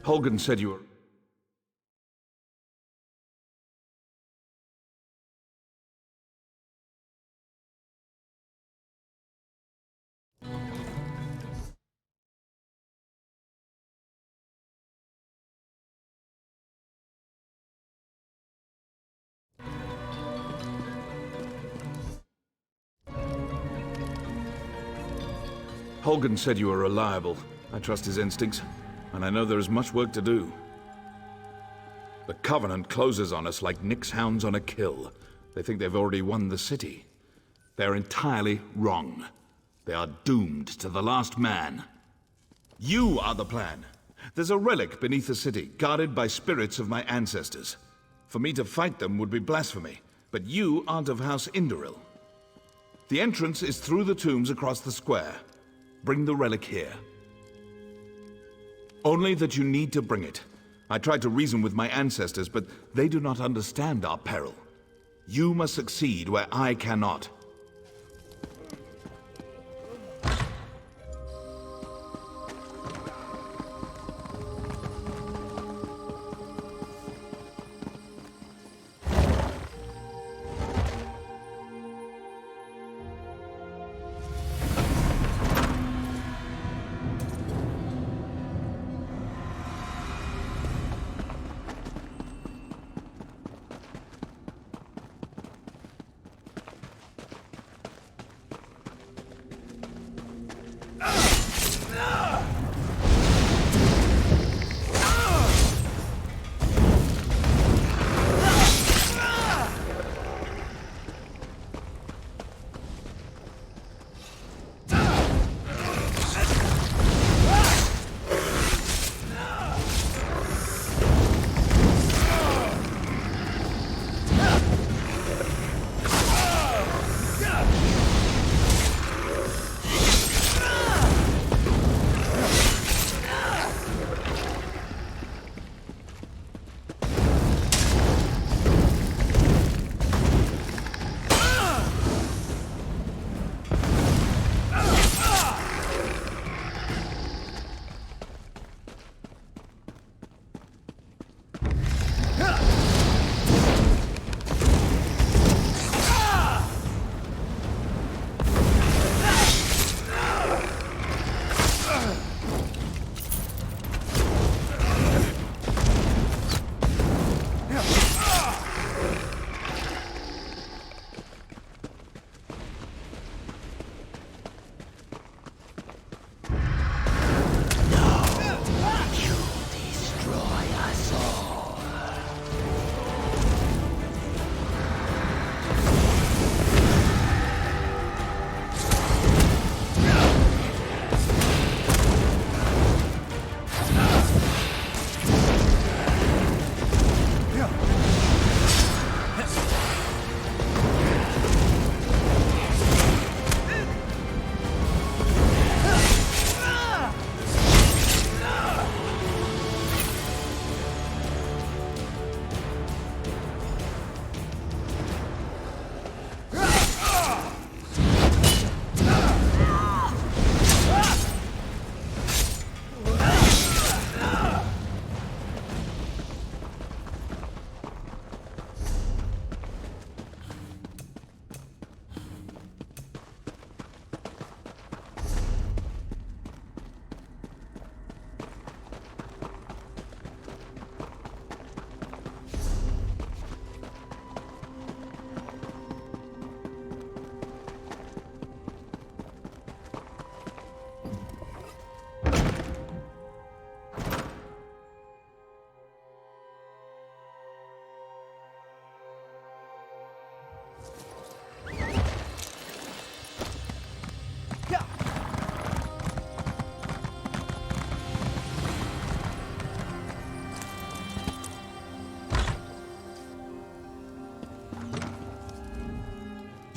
Holgan said you were... Holgan said you were reliable. I trust his instincts, and I know there is much work to do. The Covenant closes on us like Nick's hounds on a kill. They think they've already won the city. They're entirely wrong. They are doomed to the last man. You are the plan. There's a relic beneath the city, guarded by spirits of my ancestors. For me to fight them would be blasphemy, but you aren't of House Indoril. The entrance is through the tombs across the square. Bring the relic here. Only that you need to bring it. I tried to reason with my ancestors, but they do not understand our peril. You must succeed where I cannot.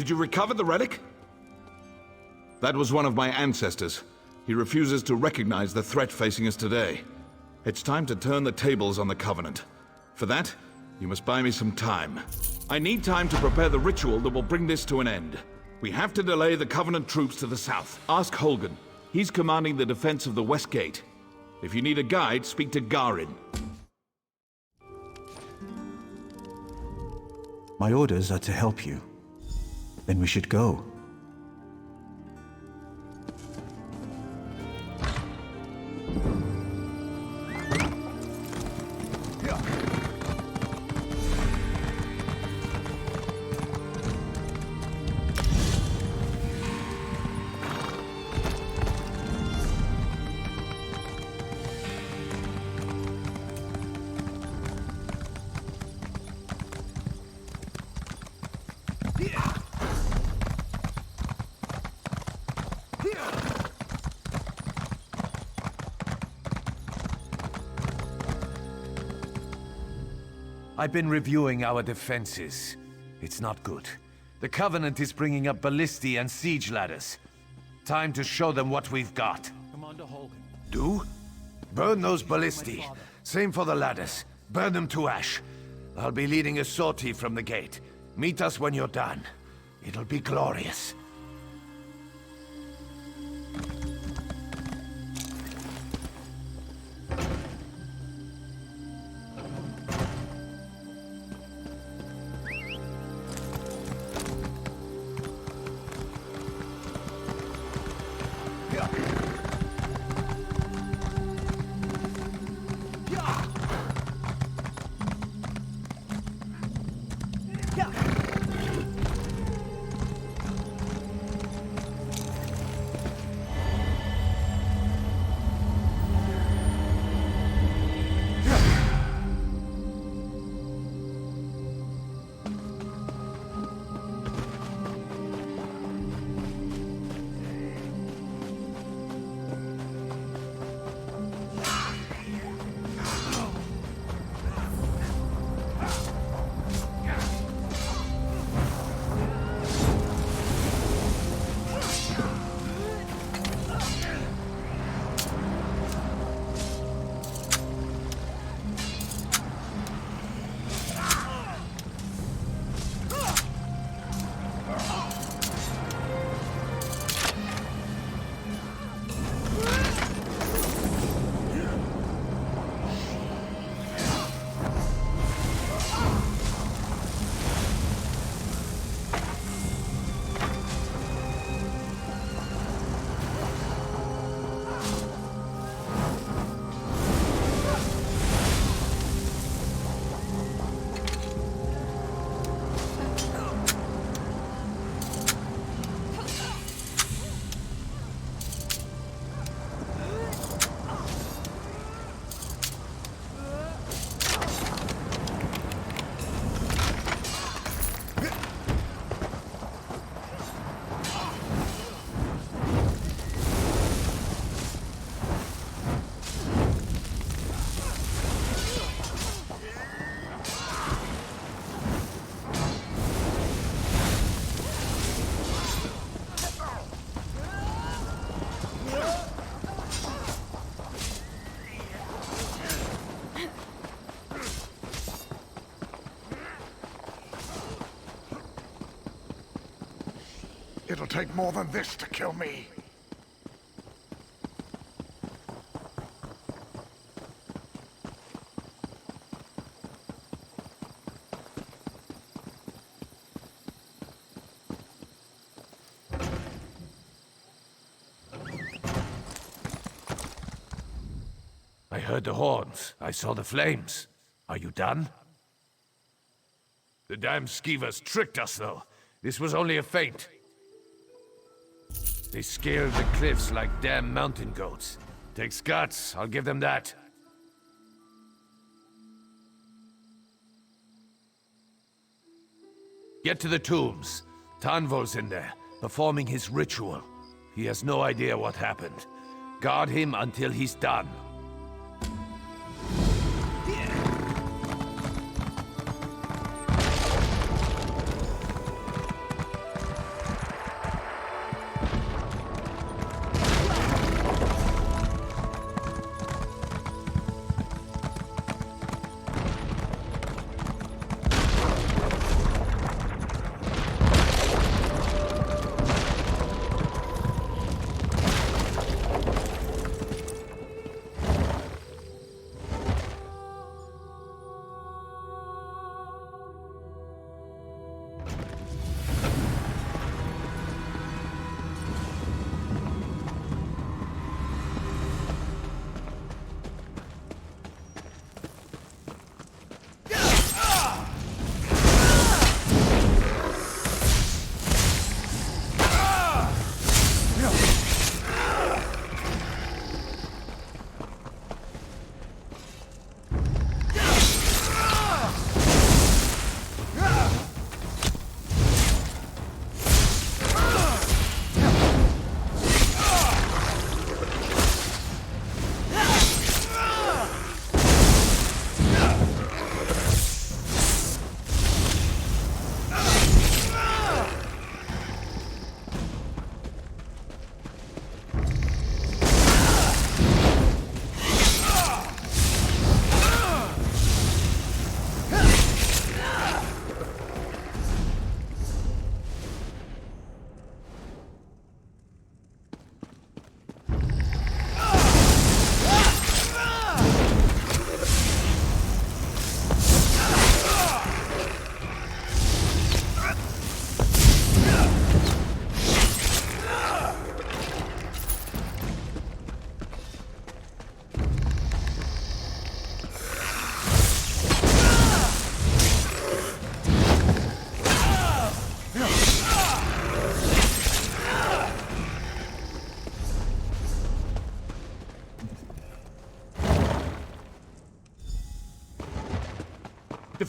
Did you recover the relic? That was one of my ancestors. He refuses to recognize the threat facing us today. It's time to turn the tables on the Covenant. For that, you must buy me some time. I need time to prepare the ritual that will bring this to an end. We have to delay the Covenant troops to the south. Ask Holgan. He's commanding the defense of the West Gate. If you need a guide, speak to Garin. My orders are to help you. Then we should go. I've been reviewing our defenses. It's not good. The Covenant is bringing up ballistae and siege ladders. Time to show them what we've got. Commander Holgan. Do? Burn those ballistae. Same for the ladders. Burn them to ash. I'll be leading a sortie from the gate. Meet us when you're done. It'll be glorious. It'll take more than this to kill me. I heard the horns. I saw the flames. Are you done? The damn skeevers tricked us, though. This was only a feint. They scaled the cliffs like damn mountain goats. Takes guts, I'll give them that. Get to the tombs. Tanvol's in there, performing his ritual. He has no idea what happened. Guard him until he's done.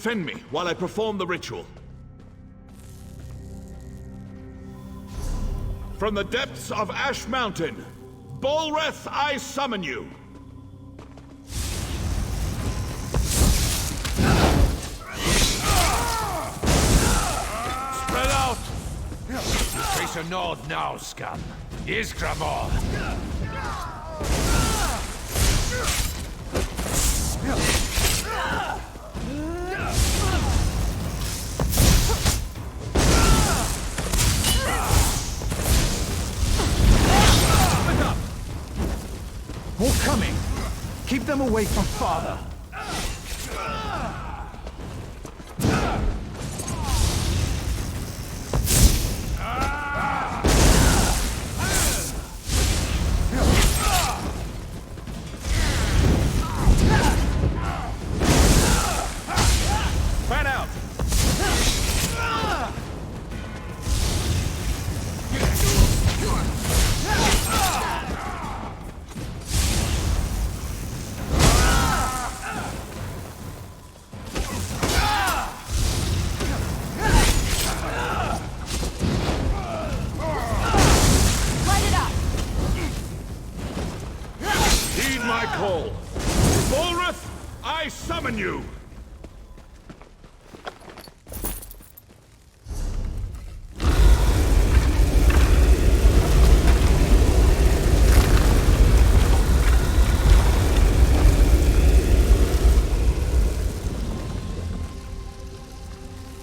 Defend me while I perform the ritual. From the depths of Ash Mountain, Bolreth, I summon you! Spread out! You face a nod now, scum. Iskramor! More coming! Keep them away from Father! Fan out! Heed my call. Bolreth, I summon you!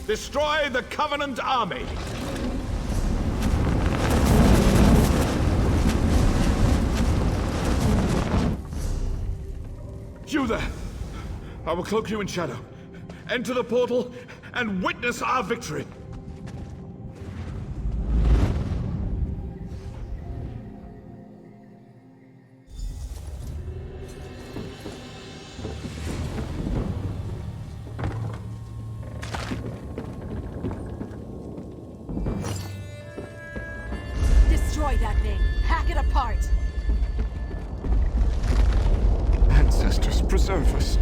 Destroy the Covenant army! You there! I will cloak you in shadow. Enter the portal and witness our victory! Destroy that thing! Hack it apart! Ancestors, preserve us.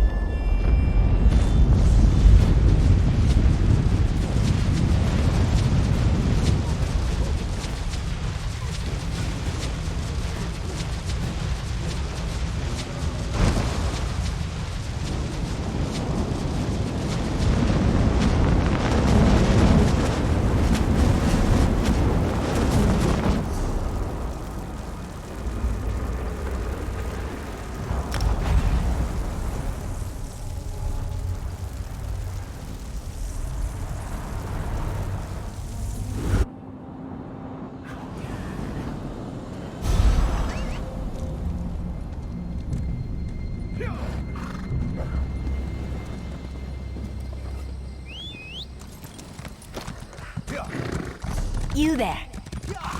You there!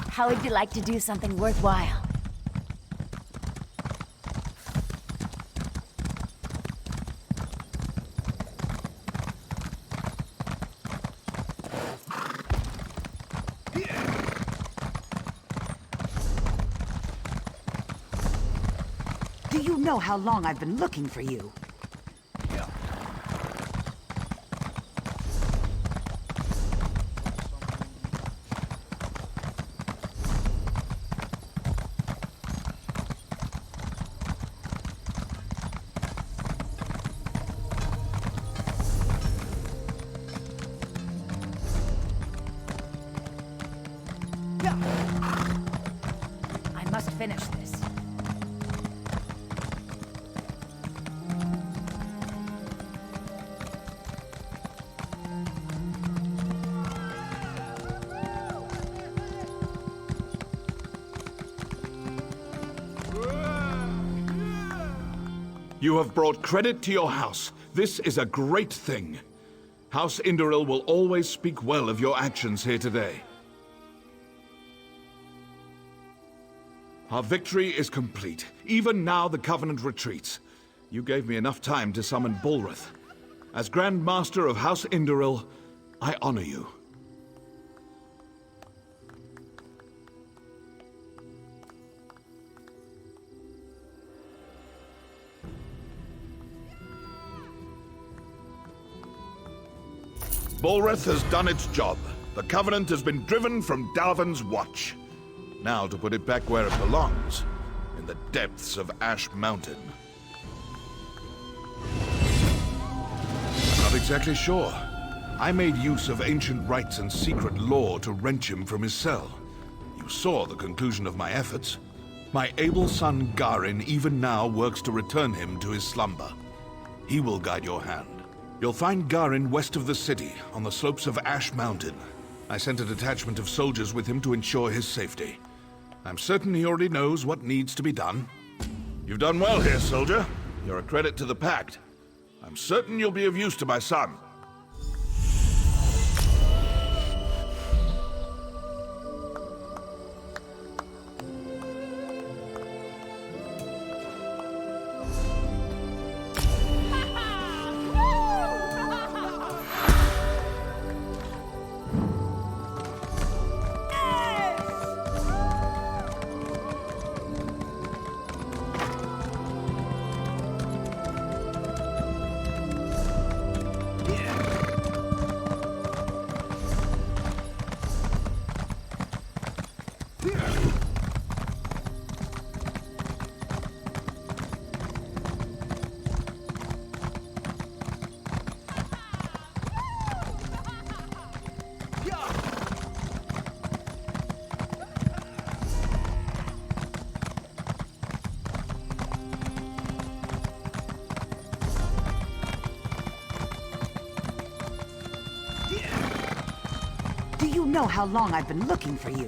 How would you like to do something worthwhile? Do you know how long I've been looking for you? I must finish this. You have brought credit to your house. This is a great thing. House Indoril will always speak well of your actions here today. Our victory is complete. Even now the Covenant retreats. You gave me enough time to summon Bolreth. As Grand Master of House Indoril, I honor you. Bolreth has done its job. The Covenant has been driven from Dalvin's watch. Now to put it back where it belongs, in the depths of Ash Mountain. I'm not exactly sure. I made use of ancient rites and secret lore to wrench him from his cell. You saw the conclusion of my efforts. My able son Garin even now works to return him to his slumber. He will guide your hand. You'll find Garin west of the city, on the slopes of Ash Mountain. I sent a detachment of soldiers with him to ensure his safety. I'm certain he already knows what needs to be done. You've done well here, soldier. You're a credit to the Pact. I'm certain you'll be of use to my son. Do you know how long I've been looking for you?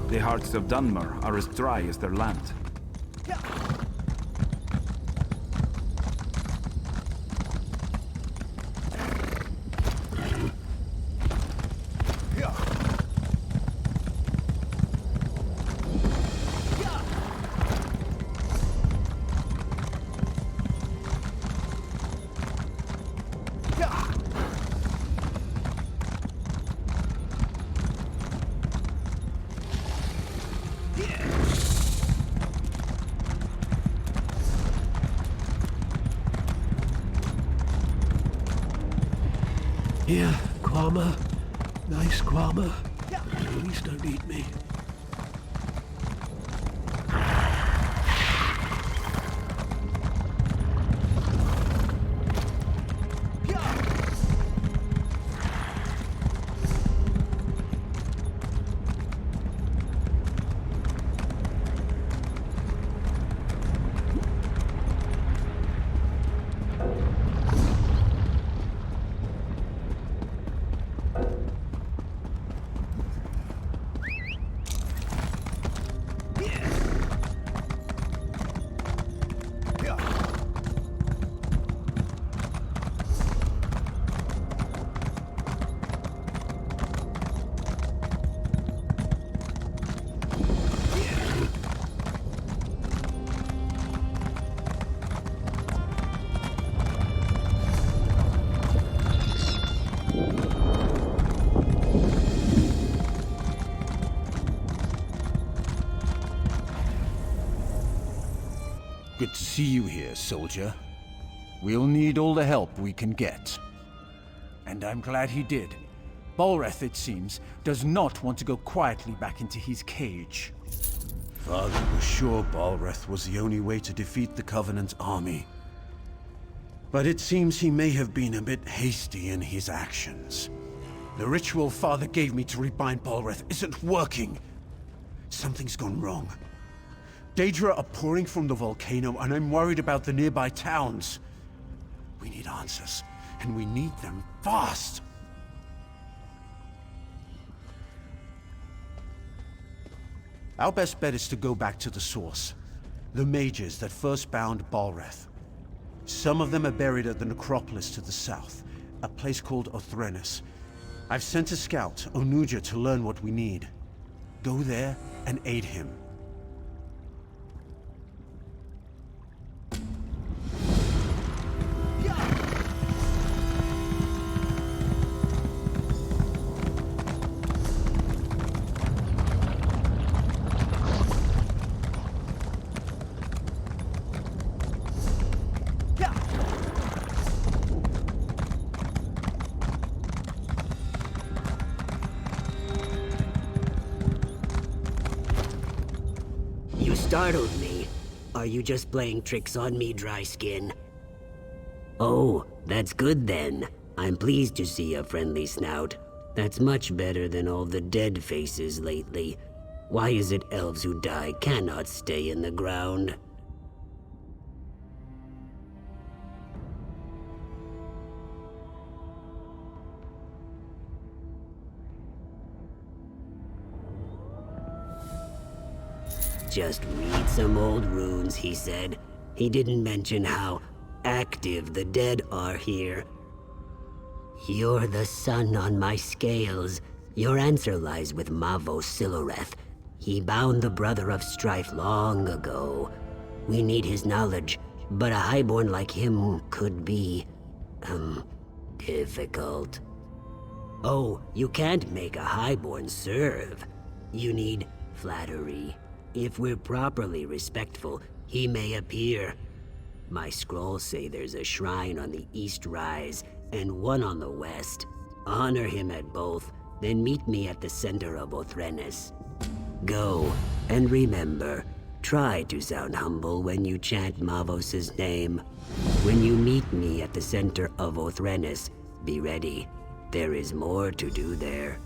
The hearts of Dunmer are as dry as their land. Here, Kwama. Nice Kwama. Please don't eat me. Good to see you here, soldier. We'll need all the help we can get. And I'm glad he did. Balreth, it seems, does not want to go quietly back into his cage. Father was sure Balreth was the only way to defeat the Covenant army. But it seems he may have been a bit hasty in his actions. The ritual Father gave me to rebind Balreth isn't working. Something's gone wrong. Daedra are pouring from the volcano, and I'm worried about the nearby towns. We need answers, and we need them fast. Our best bet is to go back to the source. The mages that first bound Balreth. Some of them are buried at the necropolis to the south, a place called Othrenes. I've sent a scout, Onuja, to learn what we need. Go there and aid him. You startled me. Are you just playing tricks on me, dry skin? Oh, that's good then. I'm pleased to see a friendly snout. That's much better than all the dead faces lately. Why is it elves who die cannot stay in the ground? Just read some old runes, he said. He didn't mention how active the dead are here. You're the sun on my scales. Your answer lies with Mavo Siloreth. He bound the Brother of Strife long ago. We need his knowledge, but a highborn like him could be, difficult. Oh, you can't make a highborn serve. You need flattery. If we're properly respectful, he may appear. My scrolls say there's a shrine on the East Rise and one on the West. Honor him at both, then meet me at the center of Othrenes. Go, and remember, try to sound humble when you chant Mavos' name. When you meet me at the center of Othrenes, be ready. There is more to do there.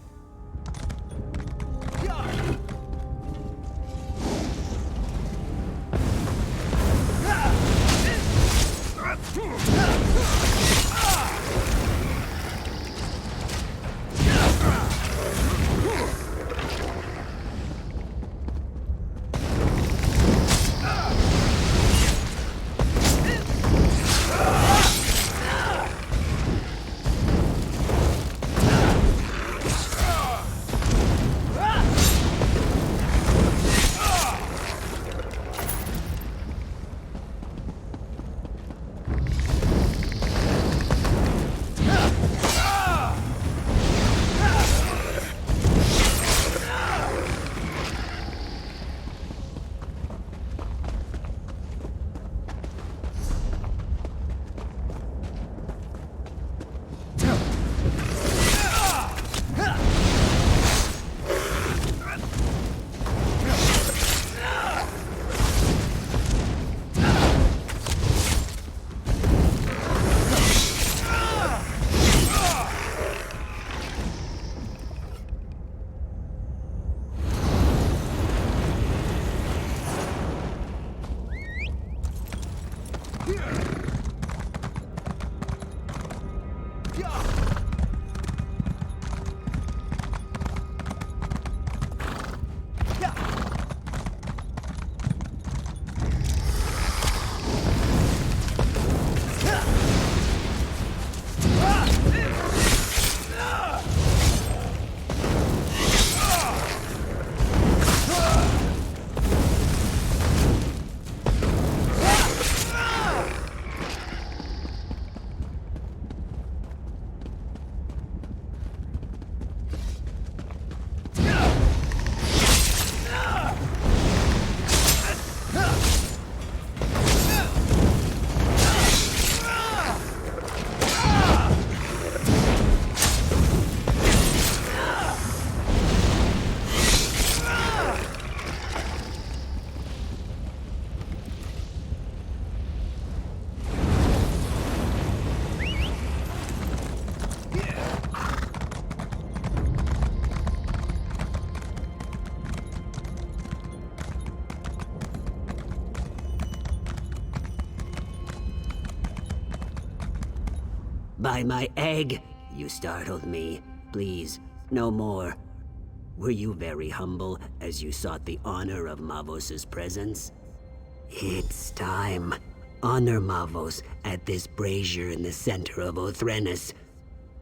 By my egg, you startled me. Please, no more. Were you very humble as you sought the honor of Mavos' presence? It's time. Honor Mavos at this brazier in the center of Othrenis.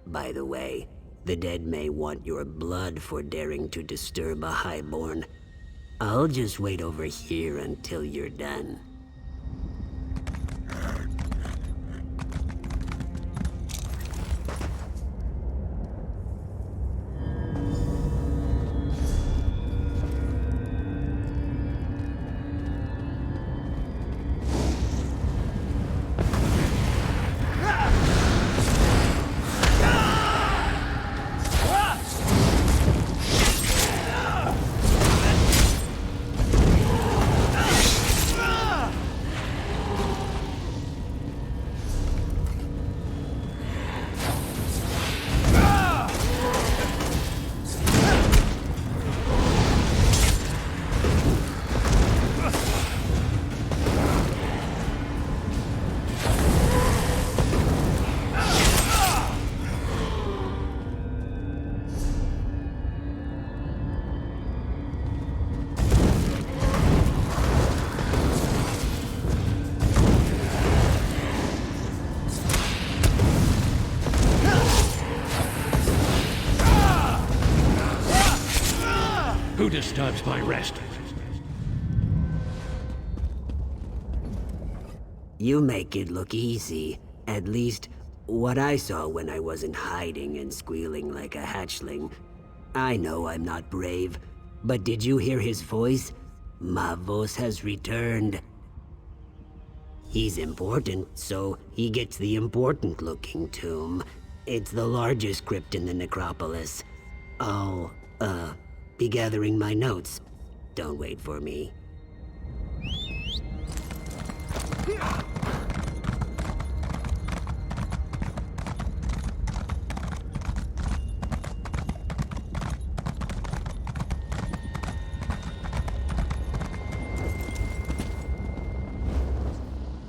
By the way, the dead may want your blood for daring to disturb a highborn. I'll just wait over here until you're done. Who disturbs my rest? You make it look easy. At least, what I saw when I wasn't hiding and squealing like a hatchling. I know I'm not brave, but did you hear his voice? Mavos has returned. He's important, so he gets the important-looking tomb. It's the largest crypt in the necropolis. I'll, be gathering my notes. Don't wait for me.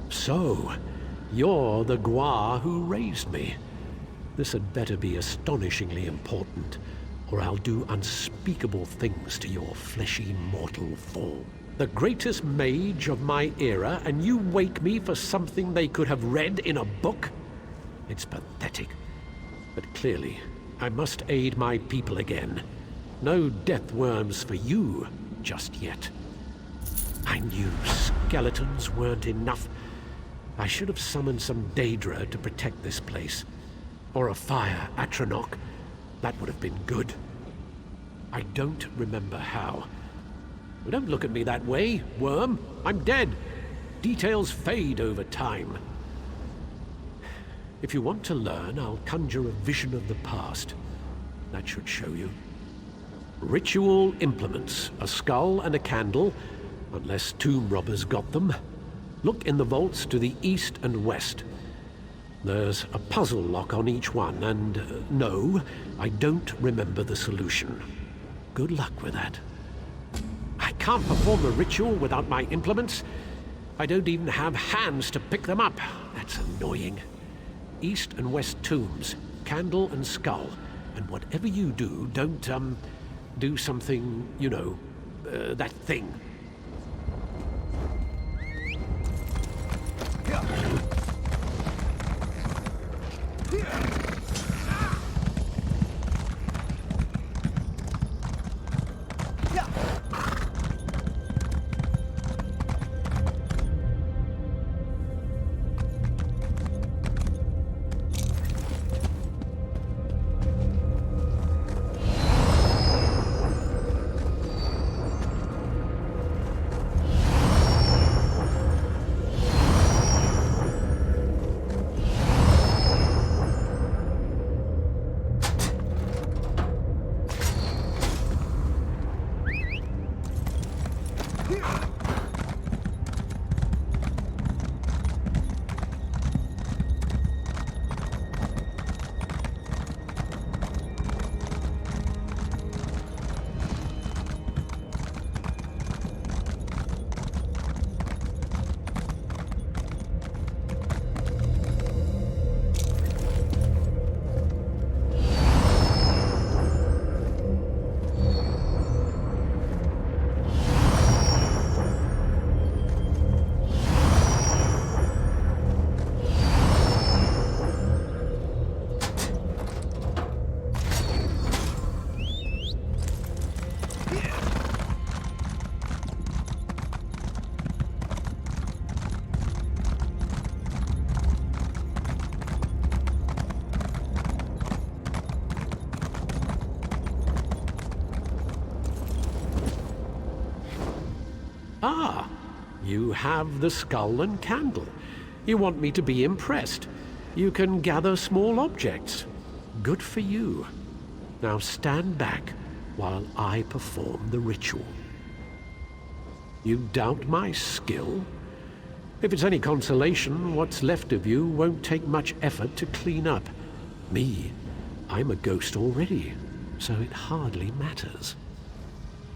So, you're the Gua who raised me. This had better be astonishingly important, or I'll do unspeakable things to your fleshy mortal form. The greatest mage of my era, and you wake me for something they could have read in a book? It's pathetic. But clearly, I must aid my people again. No death worms for you just yet. I knew skeletons weren't enough. I should have summoned some Daedra to protect this place. Or a fire Atronach. That would have been good. I don't remember how. But don't look at me that way, worm. I'm dead. Details fade over time. If you want to learn, I'll conjure a vision of the past. That should show you. Ritual implements, a skull and a candle, unless tomb robbers got them. Look in the vaults to the east and west. There's a puzzle lock on each one, and no, I don't remember the solution. Good luck with that. I can't perform the ritual without my implements. I don't even have hands to pick them up. That's annoying. East and west tombs, candle and skull. And whatever you do, don't, do something, you know, that thing. Ah, you have the skull and candle. You want me to be impressed. You can gather small objects. Good for you. Now stand back while I perform the ritual. You doubt my skill? If it's any consolation, what's left of you won't take much effort to clean up. Me, I'm a ghost already, so it hardly matters.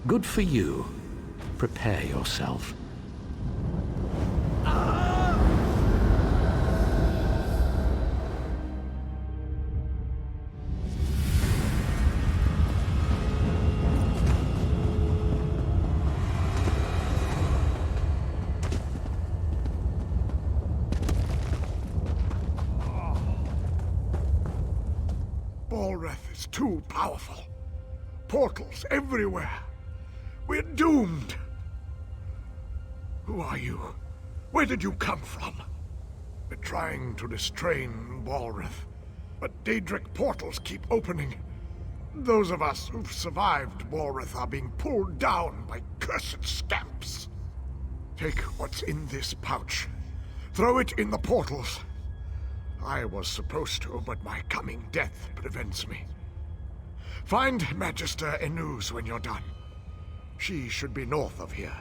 Good for you. Prepare yourself. Balreth is too powerful. Portals everywhere. We're doomed. Who are you? Where did you come from? We're trying to restrain Balreth, but Daedric portals keep opening. Those of us who've survived Balreth are being pulled down by cursed scamps. Take what's in this pouch. Throw it in the portals. I was supposed to, but my coming death prevents me. Find Magister Enuse when you're done. She should be north of here.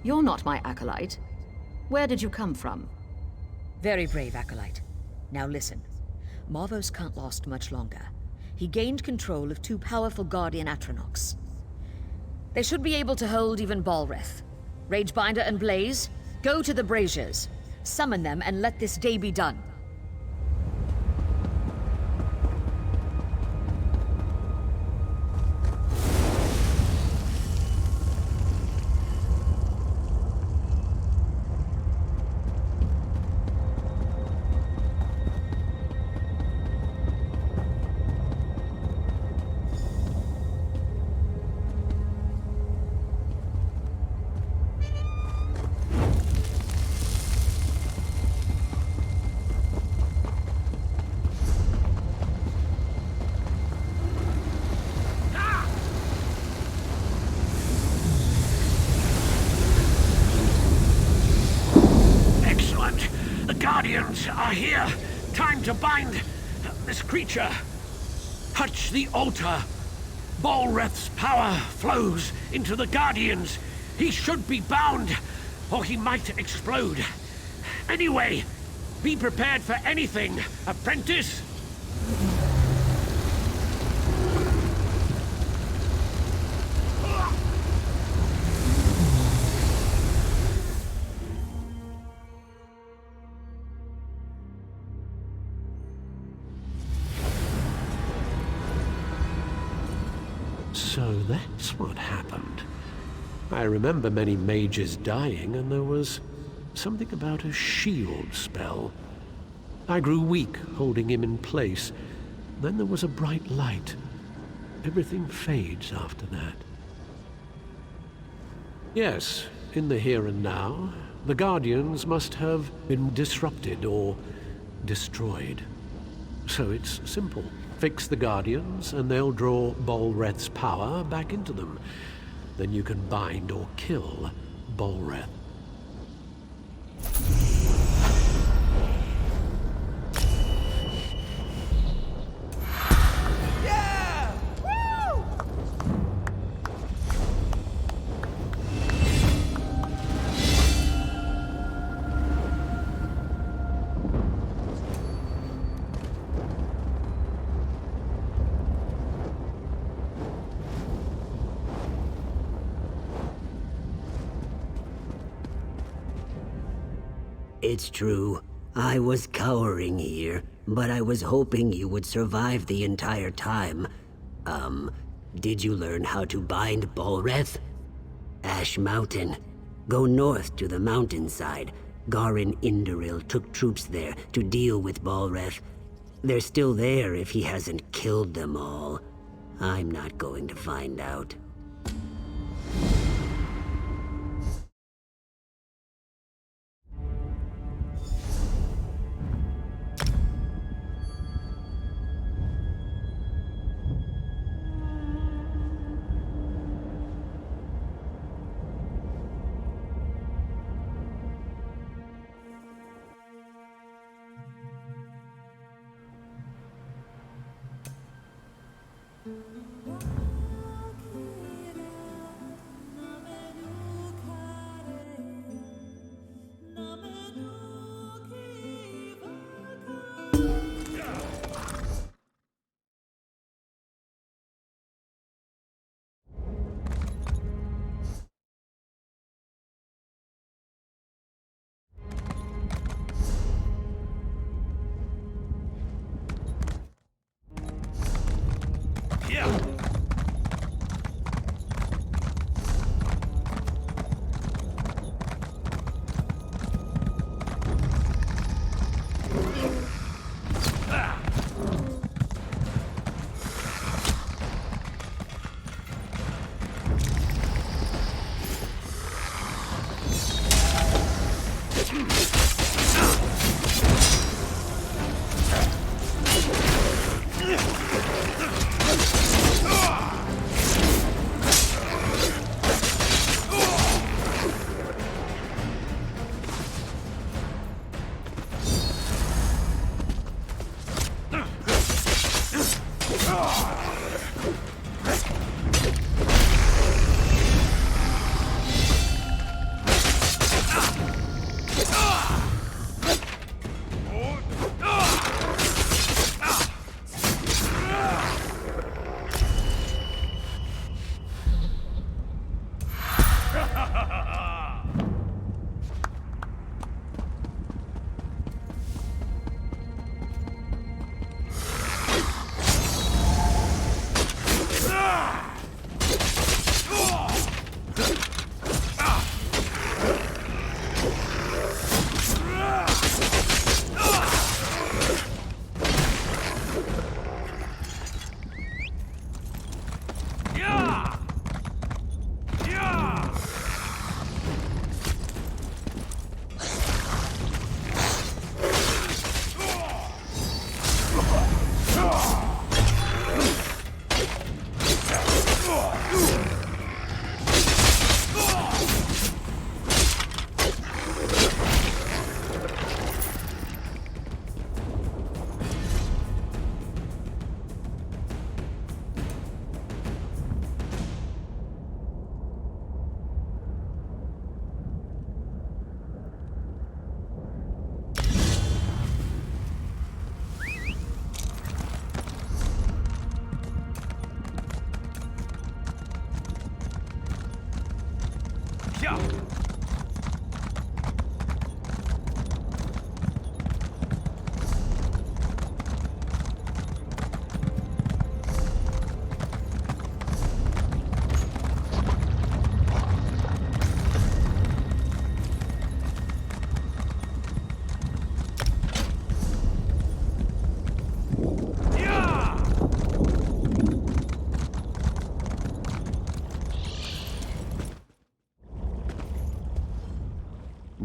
You're not my acolyte. Where did you come from? Very brave, acolyte. Now listen. Marvos can't last much longer. He gained control of two powerful Guardian Atronachs. They should be able to hold even Balreth. Ragebinder and Blaze, go to the braziers. Summon them and let this day be done. Guardians are here. Time to bind this creature. Touch the altar. Balreth's power flows into the Guardians. He should be bound, or he might explode. Anyway, be prepared for anything, apprentice. So that's what happened. I remember many mages dying, and there was something about a shield spell. I grew weak, holding him in place. Then there was a bright light. Everything fades after that. Yes, in the here and now, the Guardians must have been disrupted or destroyed. So it's simple. Fix the Guardians, and they'll draw Bolreth's power back into them. Then you can bind or kill Bolreth. It's true. I was cowering here, but I was hoping you would survive the entire time. Did you learn how to bind Bolreth? Ash Mountain. Go north to the mountainside. Garin Indoril took troops there to deal with Bolreth. They're still there if he hasn't killed them all. I'm not going to find out.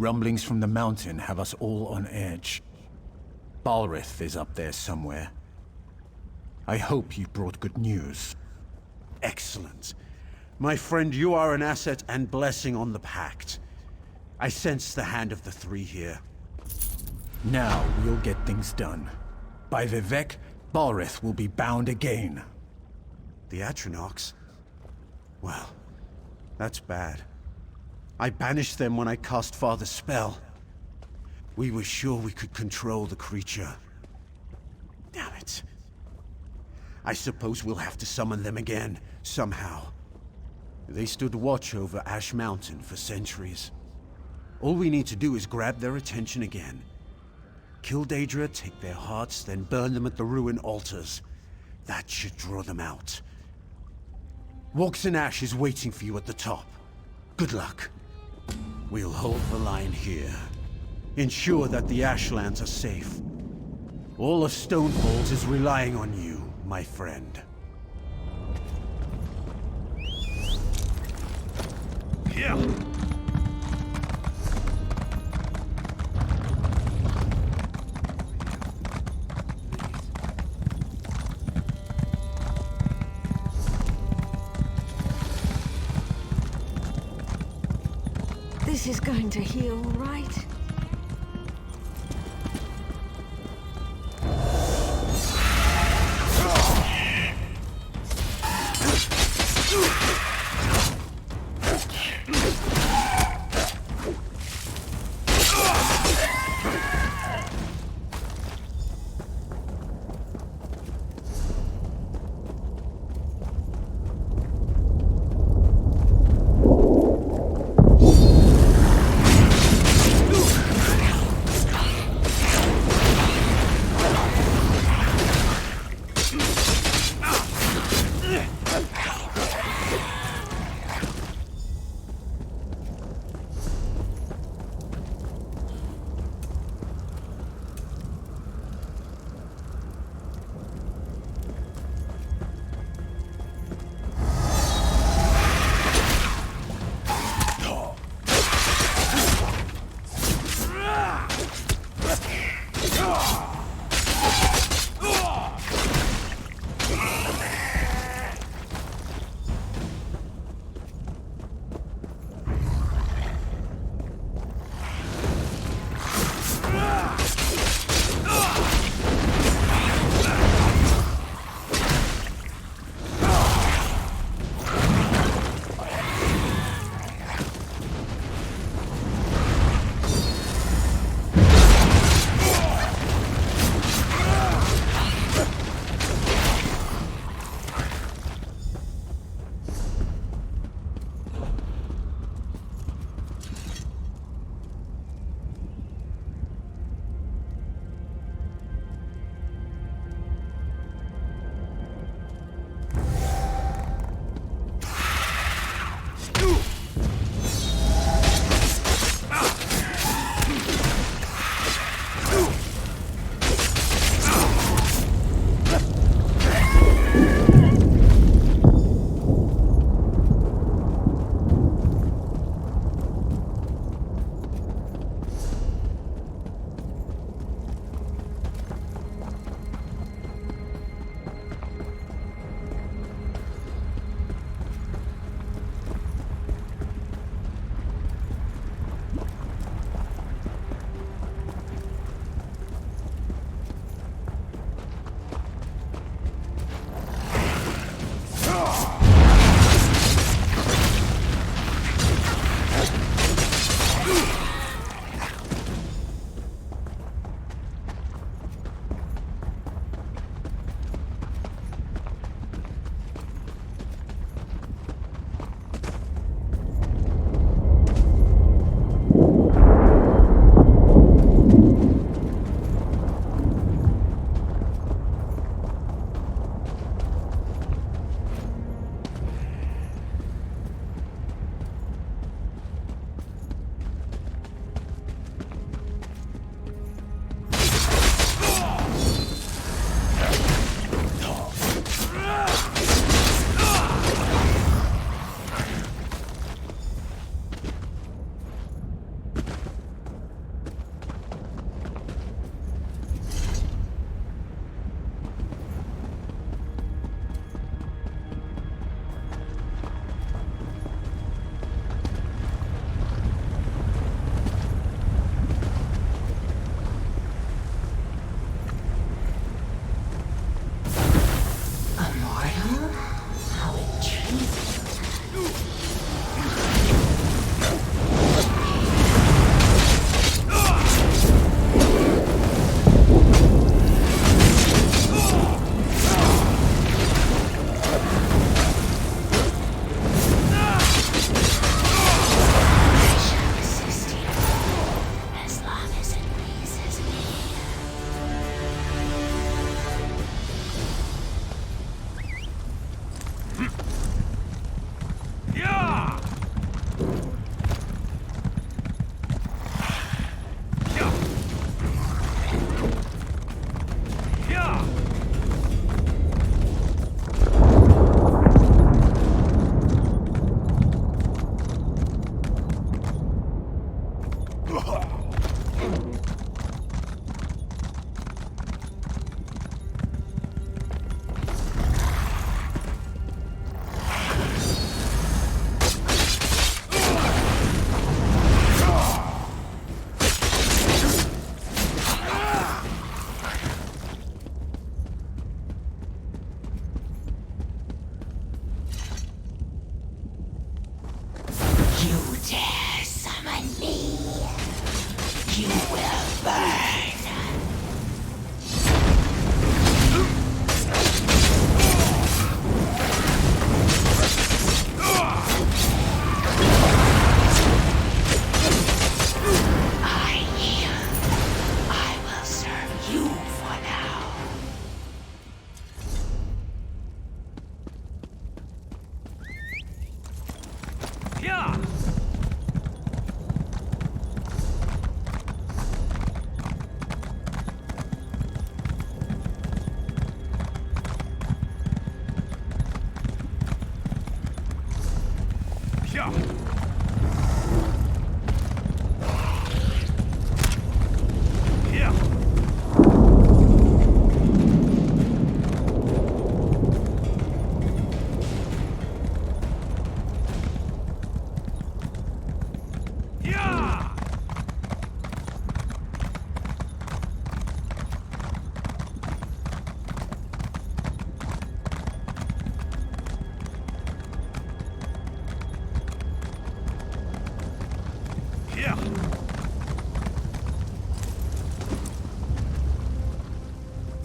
Rumblings from the mountain have us all on edge. Balrith is up there somewhere. I hope you brought good news. Excellent. My friend, you are an asset and blessing on the Pact. I sense the hand of the three here. Now we'll get things done. By Vivek, Balrith will be bound again. The Atronachs? Well, that's bad. I banished them when I cast Father's spell. We were sure we could control the creature. Damn it. I suppose we'll have to summon them again, somehow. They stood watch over Ash Mountain for centuries. All we need to do is grab their attention again. Kill Daedra, take their hearts, then burn them at the ruin altars. That should draw them out. Walks in Ash is waiting for you at the top. Good luck. We'll hold the line here. Ensure that the Ashlands are safe. All of Stonefalls is relying on you, my friend. Yeah. This is going to heal, right?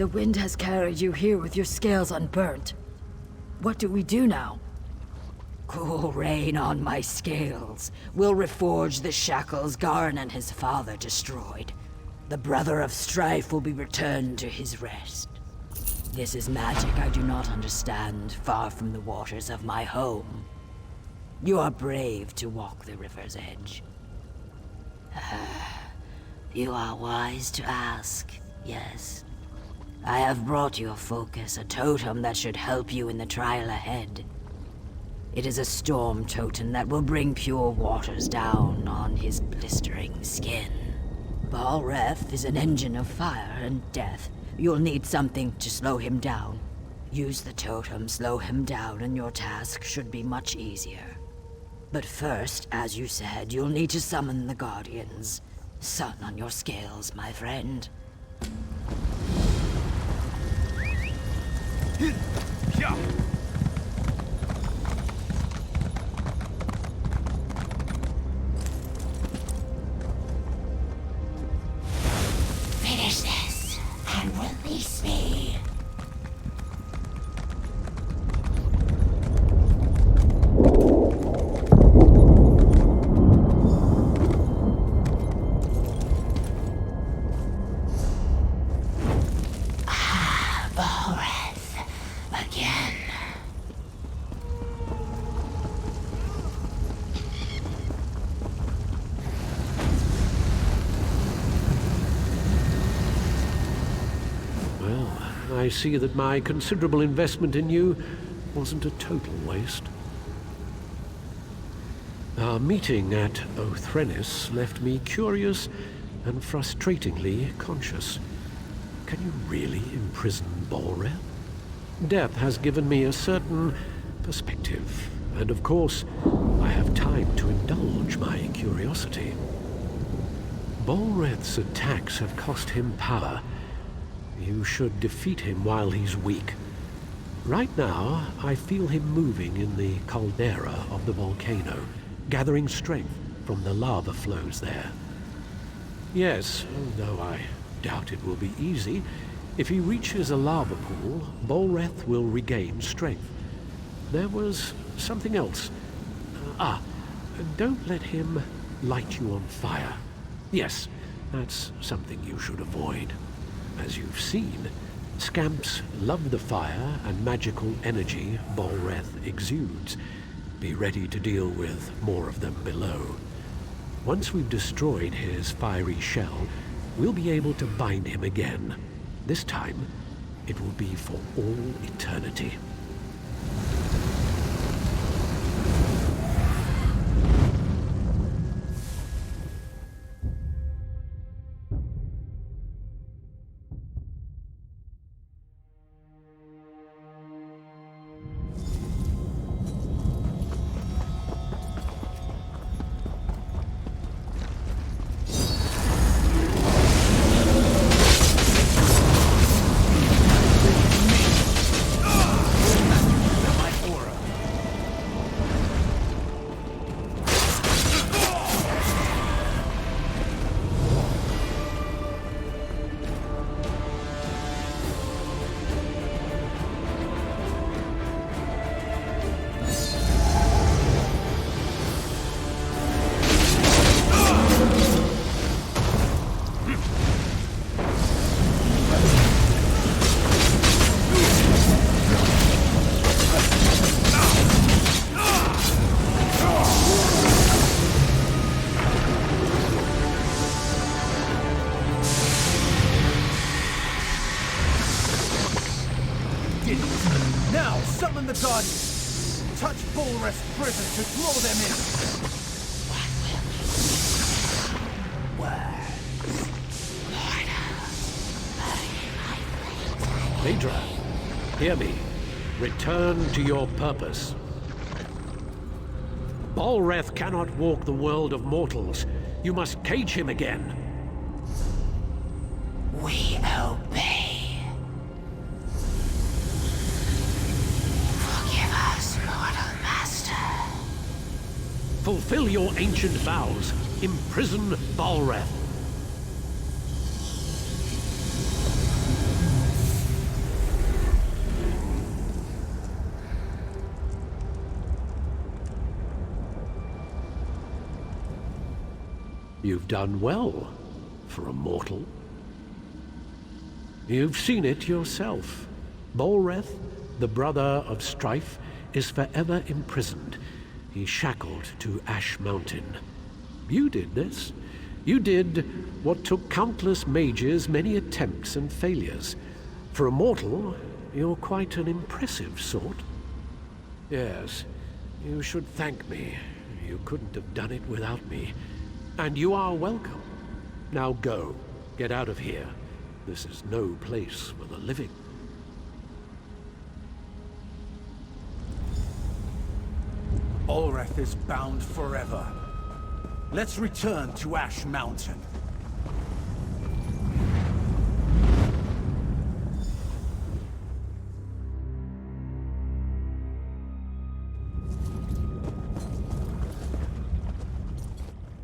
The wind has carried you here with your scales unburnt. What do we do now? Cool rain on my scales. We'll reforge the shackles Garn and his father destroyed. The Brother of Strife will be returned to his rest. This is magic I do not understand, far from the waters of my home. You are brave to walk the river's edge. You are wise to ask, yes. I have brought your focus a totem that should help you in the trial ahead. It is a storm totem that will bring pure waters down on his blistering skin. Balreth is an engine of fire and death. You'll need something to slow him down. Use the totem, slow him down, and your task should be much easier. But first, as you said, you'll need to summon the Guardians. Sun on your scales, my friend. Finish this and release me. I see that my considerable investment in you wasn't a total waste. Our meeting at Othrenis left me curious and frustratingly conscious. Can you really imprison Balreth? Death has given me a certain perspective, and of course, I have time to indulge my curiosity. Balreth's attacks have cost him power. You should defeat him while he's weak. Right now, I feel him moving in the caldera of the volcano, gathering strength from the lava flows there. Yes, though I doubt it will be easy, if he reaches a lava pool, Balreth will regain strength. There was something else. Don't let him light you on fire. Yes, that's something you should avoid. As you've seen, scamps love the fire and magical energy Balreth exudes. Be ready to deal with more of them below. Once we've destroyed his fiery shell, we'll be able to bind him again. This time, it will be for all eternity. Now, summon the Guardians! Touch Balreth's prison to draw them in! Phaedra, hear me. Return to your purpose. Balreth cannot walk the world of mortals. You must cage him again. We obey. Forgive us, mortal master. Fulfill your ancient vows. Imprison Balreth. You've done well for a mortal. You've seen it yourself. Balreth, the brother of strife, is forever imprisoned. He's shackled to Ash Mountain. You did this. You did what took countless mages many attempts and failures. For a mortal, you're quite an impressive sort. Yes, you should thank me. You couldn't have done it without me. And you are welcome. Now go. Get out of here. This is no place for the living. Balreth is bound forever. Let's return to Ash Mountain.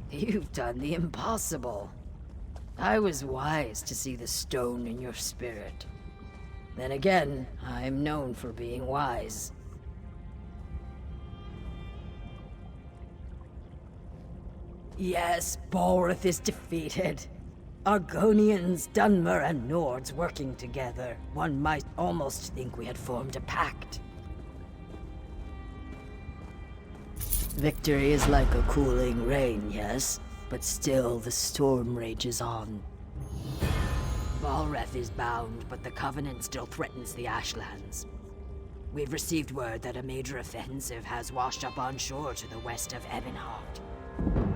You've done the impossible. I was wise to see the stone in your spirit. Then again, I'm known for being wise. Yes, Balreth is defeated. Argonians, Dunmer, and Nords working together. One might almost think we had formed a pact. Victory is like a cooling rain, yes? But still, the storm rages on. Balreth is bound, but the Covenant still threatens the Ashlands. We've received word that a major offensive has washed up on shore to the west of Ebonheart.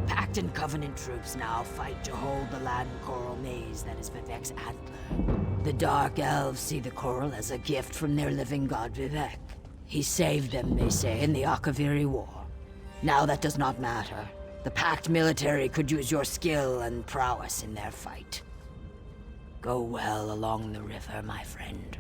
Pact and Covenant troops now fight to hold the land coral maze that is Vivek's antler. The Dark Elves see the coral as a gift from their living god Vivek. He saved them, they say, in the Akaviri War. Now that does not matter. The Pact military could use your skill and prowess in their fight. Go well along the river, my friend.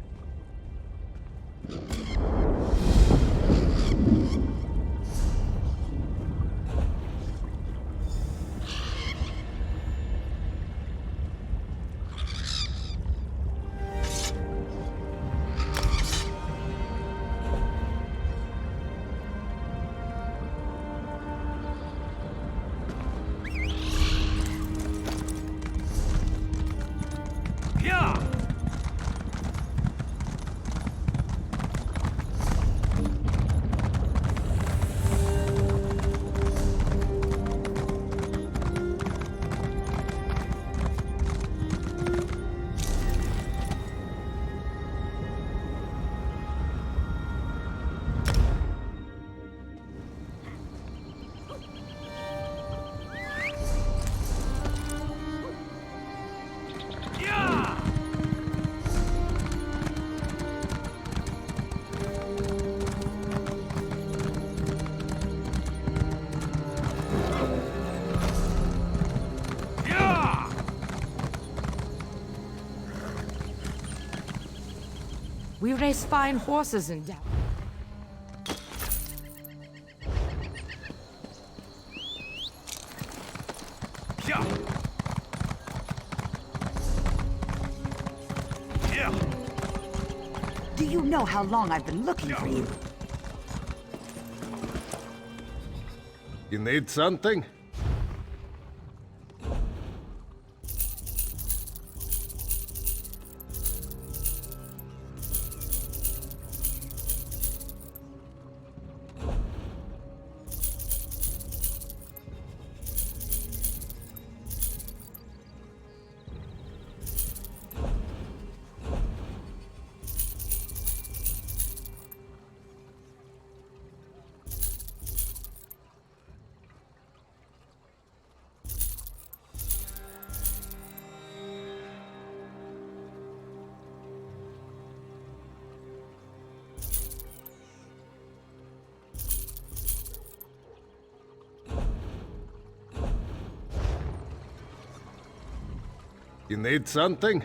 We race fine horses in Down. Do you know how long I've been looking for you? You need something? You need something?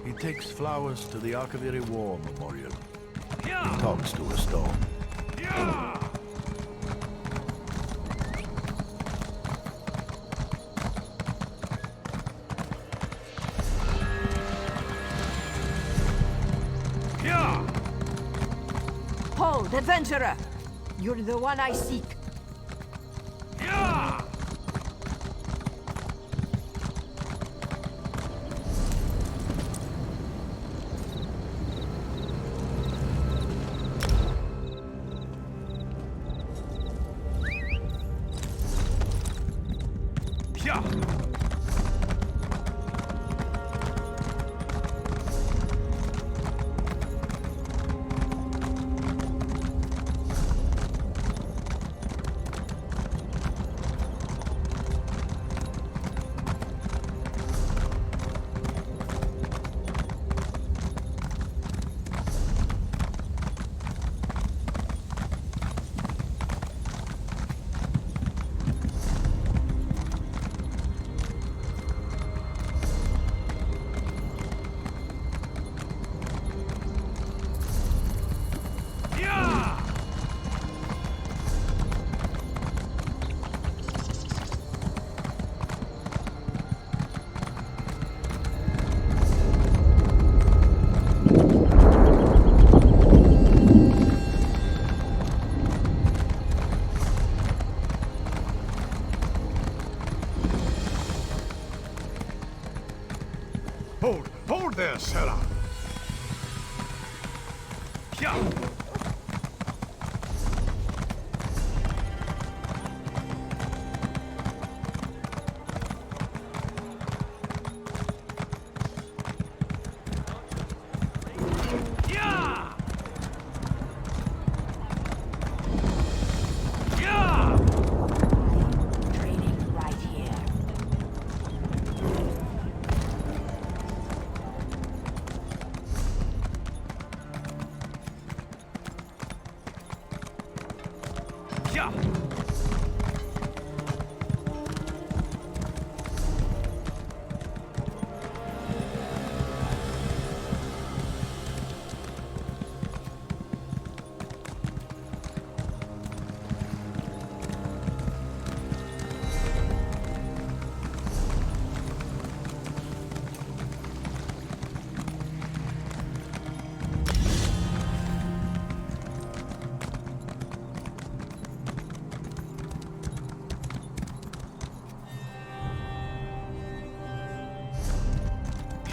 He takes flowers to the Akaviri War Memorial. He talks to a stone. Hold, adventurer! You're the one I seek. Yeah! Yeah! Hold there, Sarah. Yeah! Yeah! Yeah! Training right here. Yeah!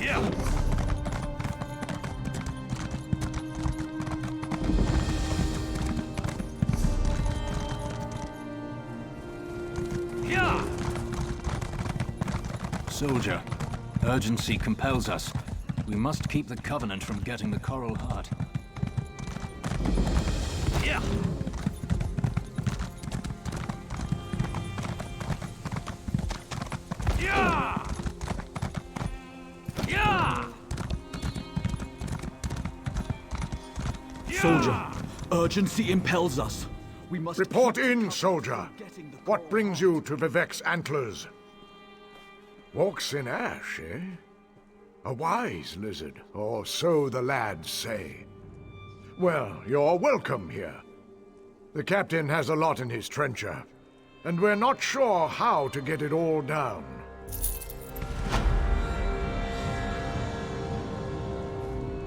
Yeah! Yeah! Soldier, urgency compels us. We must keep the Covenant from getting the Coral Heart. Yeah! Yeah! Yeah! Soldier, urgency impels us. We must Report in, soldier. What brings you to Vivek's antlers? Walks in ash, eh? A wise lizard, or so the lads say. Well, you're welcome here. The captain has a lot in his trencher, and we're not sure how to get it all down.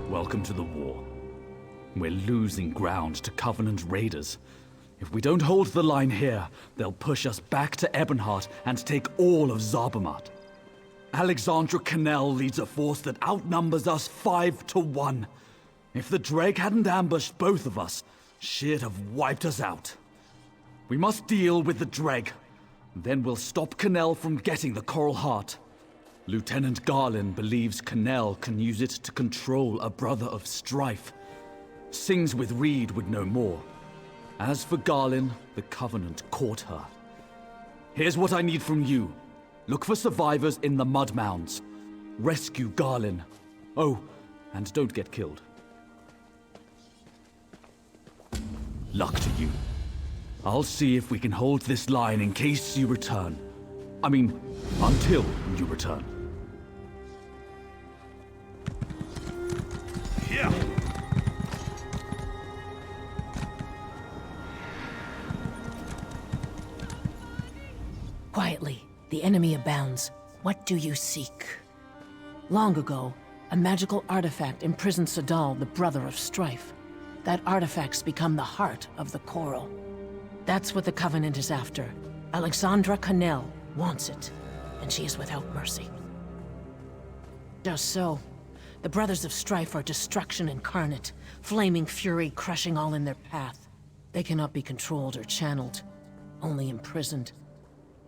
Welcome to the war. We're losing ground to Covenant raiders. If we don't hold the line here, they'll push us back to Ebonheart and take all of Zarbamat. Alexandra Cannell leads a force that outnumbers us 5-1. If the Dreg hadn't ambushed both of us, she'd have wiped us out. We must deal with the Dreg. Then we'll stop Cannell from getting the Coral Heart. Lieutenant Garland believes Cannell can use it to control a brother of strife. Sings with Reed would know more. As for Garland, the Covenant caught her. Here's what I need from you. Look for survivors in the mud mounds. Rescue Garland. Oh, and don't get killed. Luck to you. I'll see if we can hold this line in case you return. I mean, until you return. Yeah! Quietly, the enemy abounds. What do you seek? Long ago, a magical artifact imprisoned Sadal, the brother of strife. That artifact's become the heart of the Coral. That's what the Covenant is after. Alexandra Cannell wants it, and she is without mercy. Just so. The Brothers of Strife are destruction incarnate, flaming fury crushing all in their path. They cannot be controlled or channeled, only imprisoned.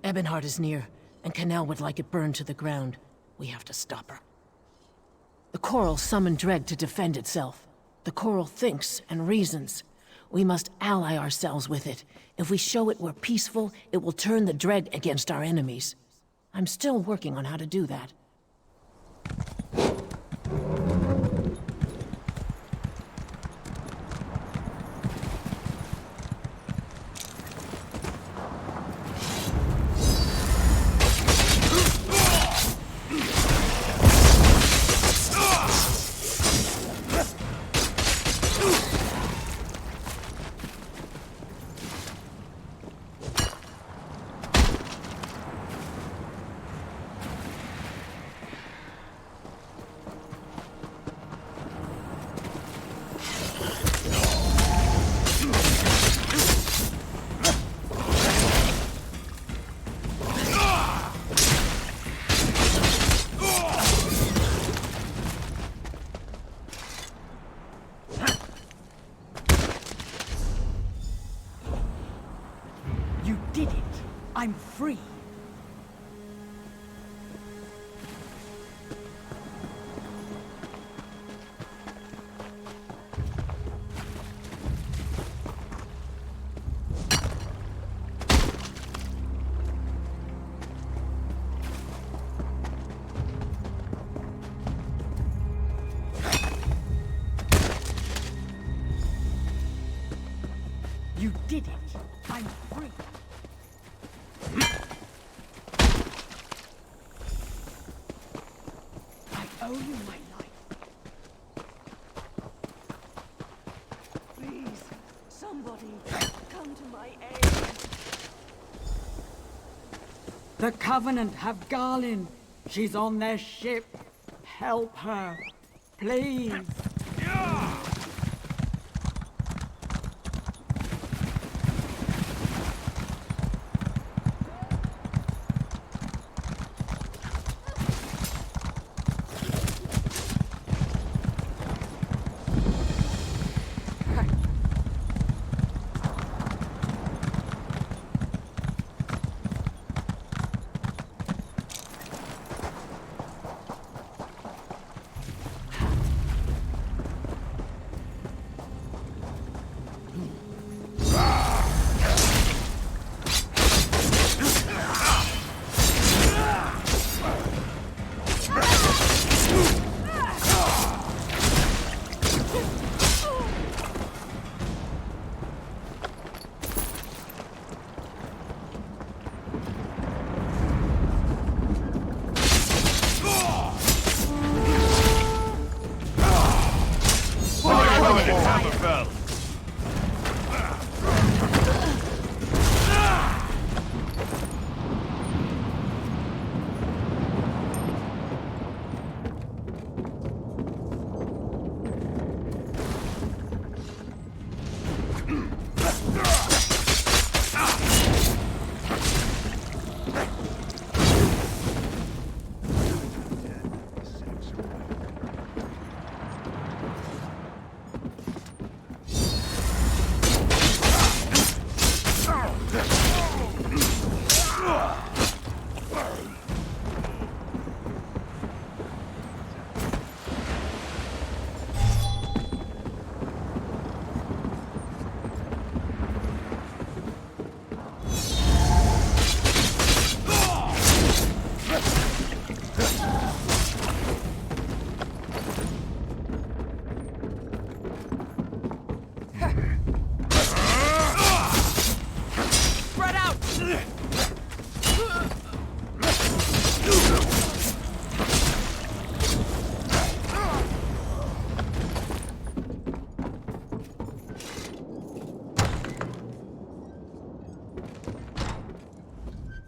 Ebonheart is near, and Cannell would like it burned to the ground. We have to stop her. The Coral summoned Dreg to defend itself. The Coral thinks and reasons. We must ally ourselves with it. If we show it we're peaceful, it will turn the Dreg against our enemies. I'm still working on how to do that. You did it. I'm free. You did it. I'm free. I owe you my life. Please, somebody, come to my aid. The Covenant have Garlin. She's on their ship. Help her, please.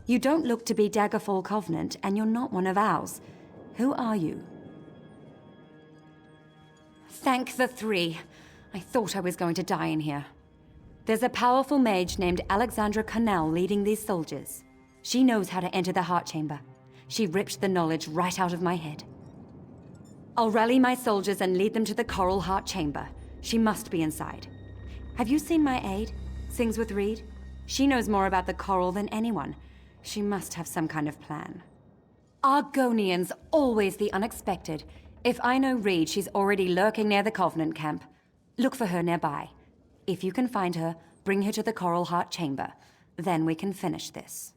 You don't look to be Daggerfall Covenant, and you're not one of ours. Who are you? Thank the three. I thought I was going to die in here. There's a powerful mage named Alexandra Connell leading these soldiers. She knows how to enter the heart chamber. She ripped the knowledge right out of my head. I'll rally my soldiers and lead them to the Coral Heart Chamber. She must be inside. Have you seen my aide? Sings with Reed? She knows more about the coral than anyone. She must have some kind of plan. Argonians, always the unexpected. If I know Reed, she's already lurking near the Covenant camp. Look for her nearby. If you can find her, bring her to the Coral Heart Chamber. Then we can finish this.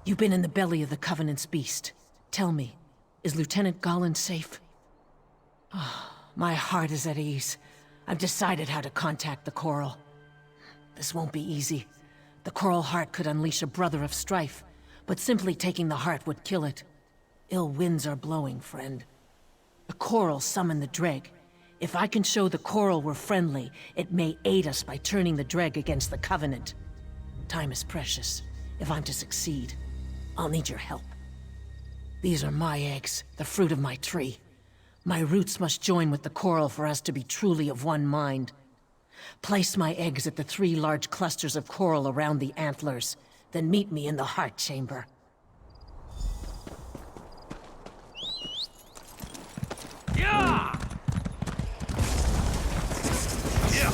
You've been in the belly of the Covenant's beast. Tell me, is Lieutenant Garland safe? Oh, my heart is at ease. I've decided how to contact the Coral. This won't be easy. The Coral Heart could unleash a brother of strife, but simply taking the heart would kill it. Ill winds are blowing, friend. The Coral summoned the Dreg. If I can show the Coral we're friendly, it may aid us by turning the Dreg against the Covenant. Time is precious. If I'm to succeed, I'll need your help. These are my eggs, the fruit of my tree. My roots must join with the Coral for us to be truly of one mind. Place my eggs at the 3 large clusters of coral around the antlers, then meet me in the heart chamber. Yeah! Yeah!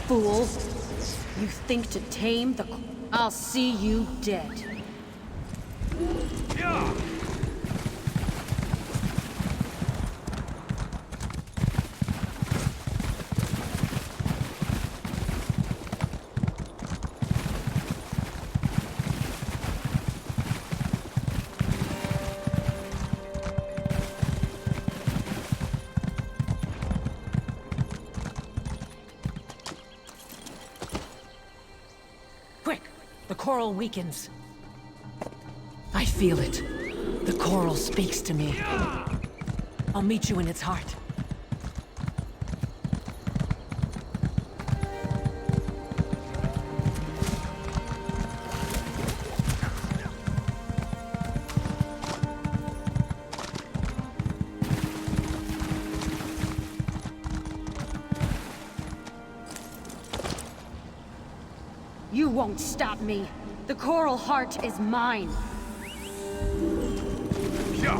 Fool! You think to tame the... I'll see you dead. Yeah! The coral weakens. I feel it. The coral speaks to me. I'll meet you in its heart. You won't stop me. The Coral Heart is mine. Yeah.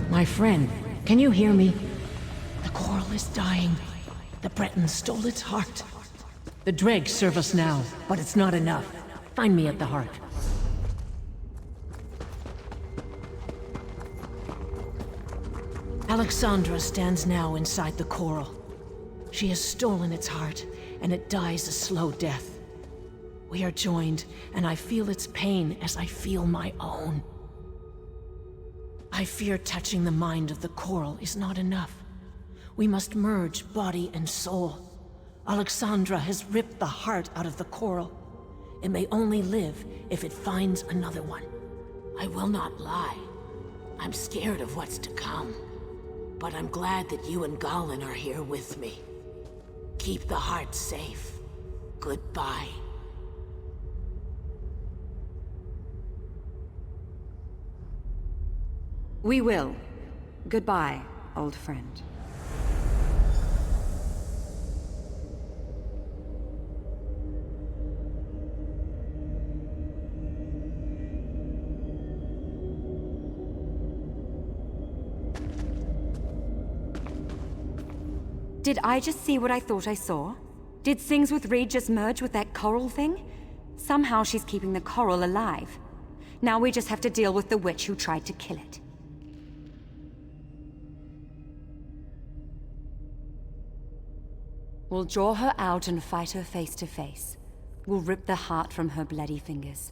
My friend, can you hear me? The coral is dying. The Bretons stole its heart. The dregs serve us now, but it's not enough. Find me at the heart. Alexandra stands now inside the coral. She has stolen its heart, and it dies a slow death. We are joined, and I feel its pain as I feel my own. I fear touching the mind of the coral is not enough. We must merge body and soul. Alexandra has ripped the heart out of the coral. It may only live if it finds another one. I will not lie. I'm scared of what's to come. But I'm glad that you and Galen are here with me. Keep the heart safe. Goodbye. We will. Goodbye, old friend. Did I just see what I thought I saw? Did Sings with Reed just merge with that coral thing? Somehow she's keeping the coral alive. Now we just have to deal with the witch who tried to kill it. We'll draw her out and fight her face to face. We'll rip the heart from her bloody fingers.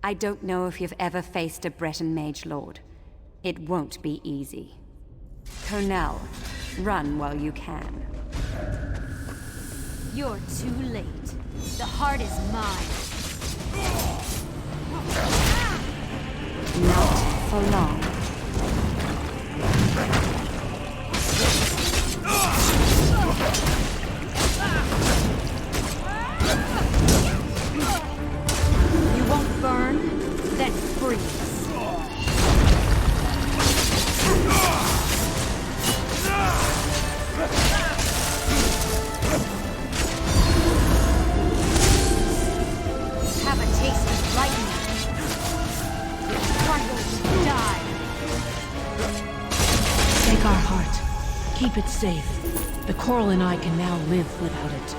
I don't know if you've ever faced a Breton mage lord. It won't be easy. Cornell, run while you can. You're too late. The heart is mine. Not for long. You won't burn? Then freeze. Have a taste of lightning. Your heart will die. Take our heart. Keep it safe. The coral and I can now live without it.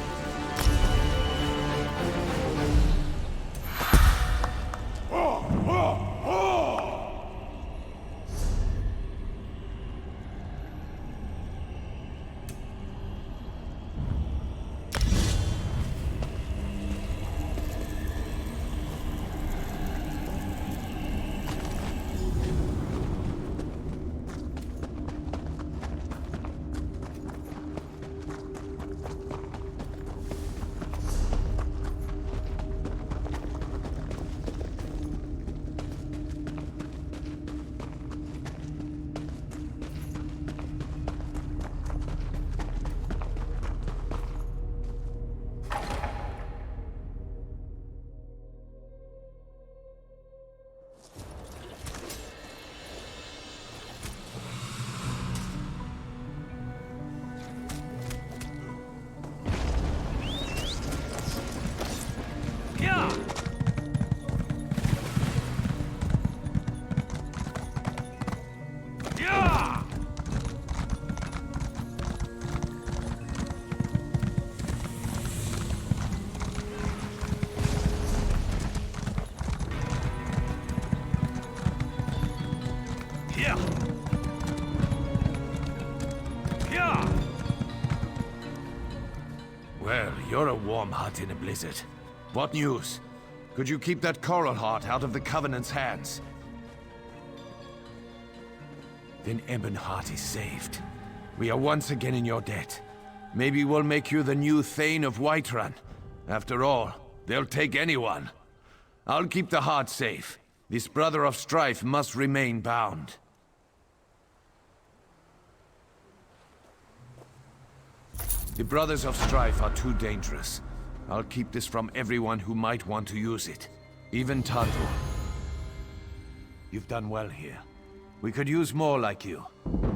Well, you're a warm hut in a blizzard. What news? Could you keep that coral heart out of the Covenant's hands? Then Ebonheart is saved. We are once again in your debt. Maybe we'll make you the new Thane of Whiterun. After all, they'll take anyone. I'll keep the heart safe. This brother of strife must remain bound. The Brothers of Strife are too dangerous. I'll keep this from everyone who might want to use it. Even Tandor. You've done well here. We could use more like you.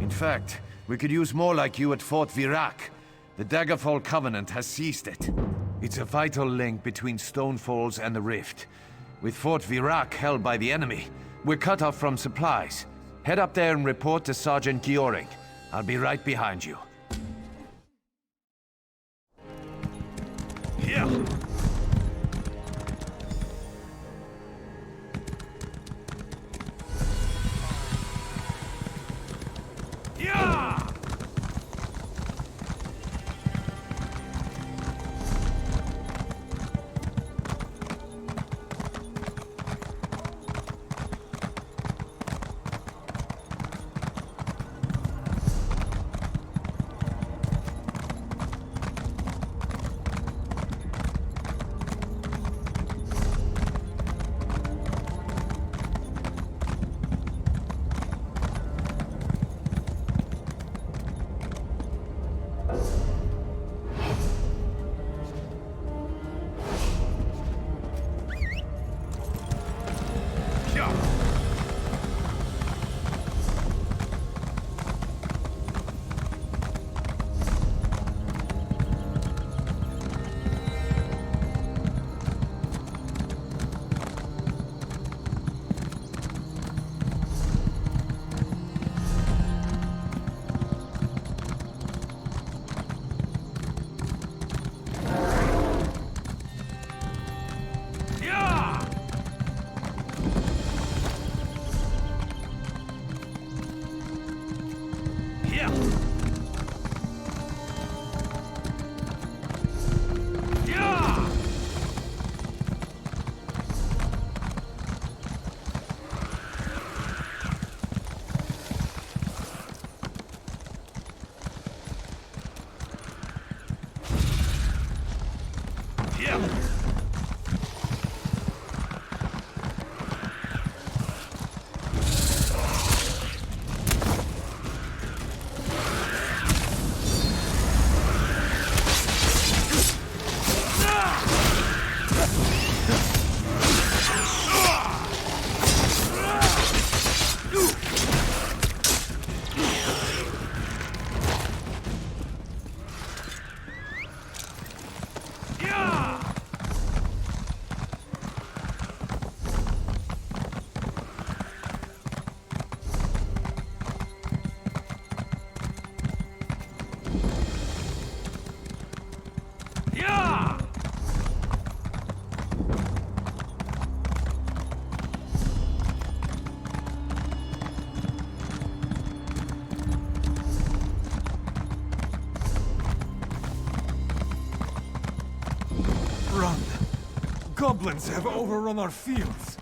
In fact, we could use more like you at Fort Virac. The Daggerfall Covenant has seized it. It's a vital link between Stonefalls and the Rift. With Fort Virac held by the enemy, we're cut off from supplies. Head up there and report to Sergeant Gioring. I'll be right behind you. Yeah. Yeah. Run! Goblins have overrun our fields.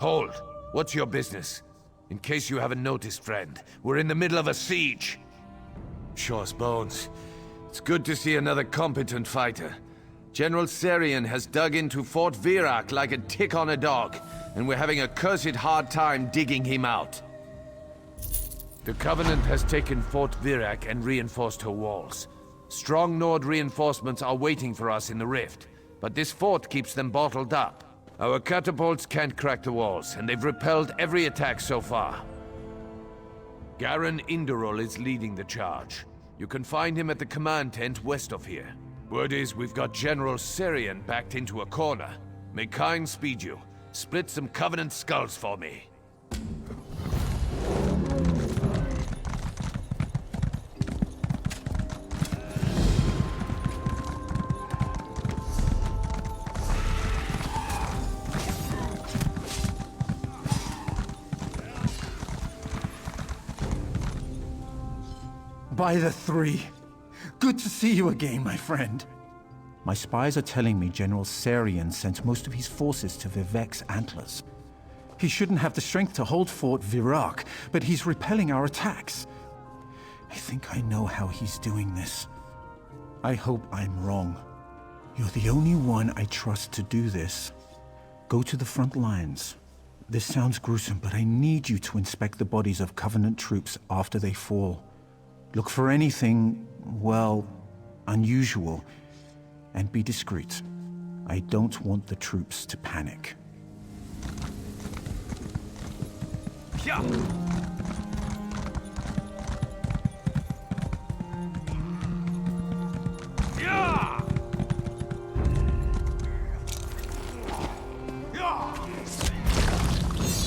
Hold! What's your business? In case you haven't noticed, friend, we're in the middle of a siege. Shore's bones. It's good to see another competent fighter. General Serian has dug into Fort Virak like a tick on a dog, and we're having a cursed hard time digging him out. The Covenant has taken Fort Virak and reinforced her walls. Strong Nord reinforcements are waiting for us in the rift, but this fort keeps them bottled up. Our catapults can't crack the walls, and they've repelled every attack so far. Garen Inderol is leading the charge. You can find him at the command tent west of here. Word is we've got General Serian backed into a corner. May Kyne speed you. Split some Covenant skulls for me. By the three. Good to see you again, my friend. My spies are telling me General Serian sent most of his forces to Vivek's antlers. He shouldn't have the strength to hold Fort Virak, but he's repelling our attacks. I think I know how he's doing this. I hope I'm wrong. You're the only one I trust to do this. Go to the front lines. This sounds gruesome, but I need you to inspect the bodies of Covenant troops after they fall. Look for anything, well, unusual, and be discreet. I don't want the troops to panic. Yeah.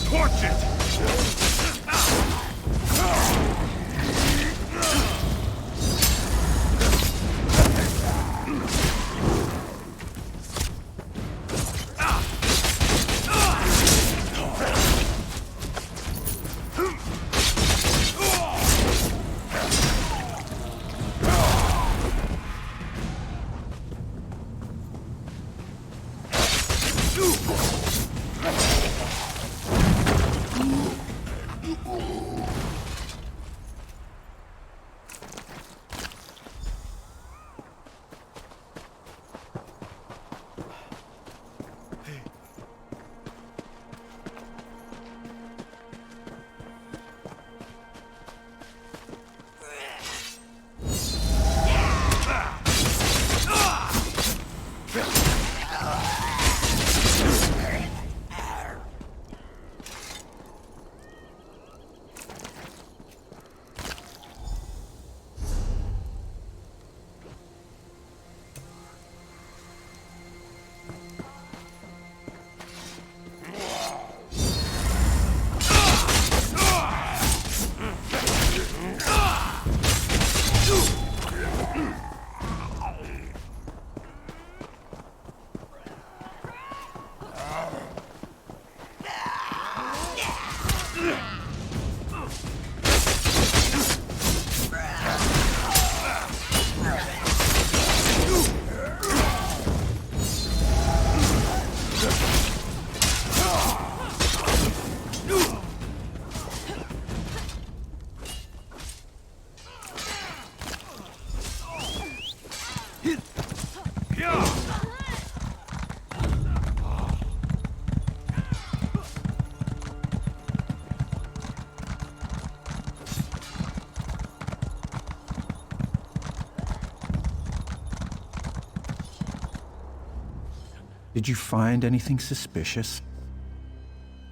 Torch it! Did you find anything suspicious?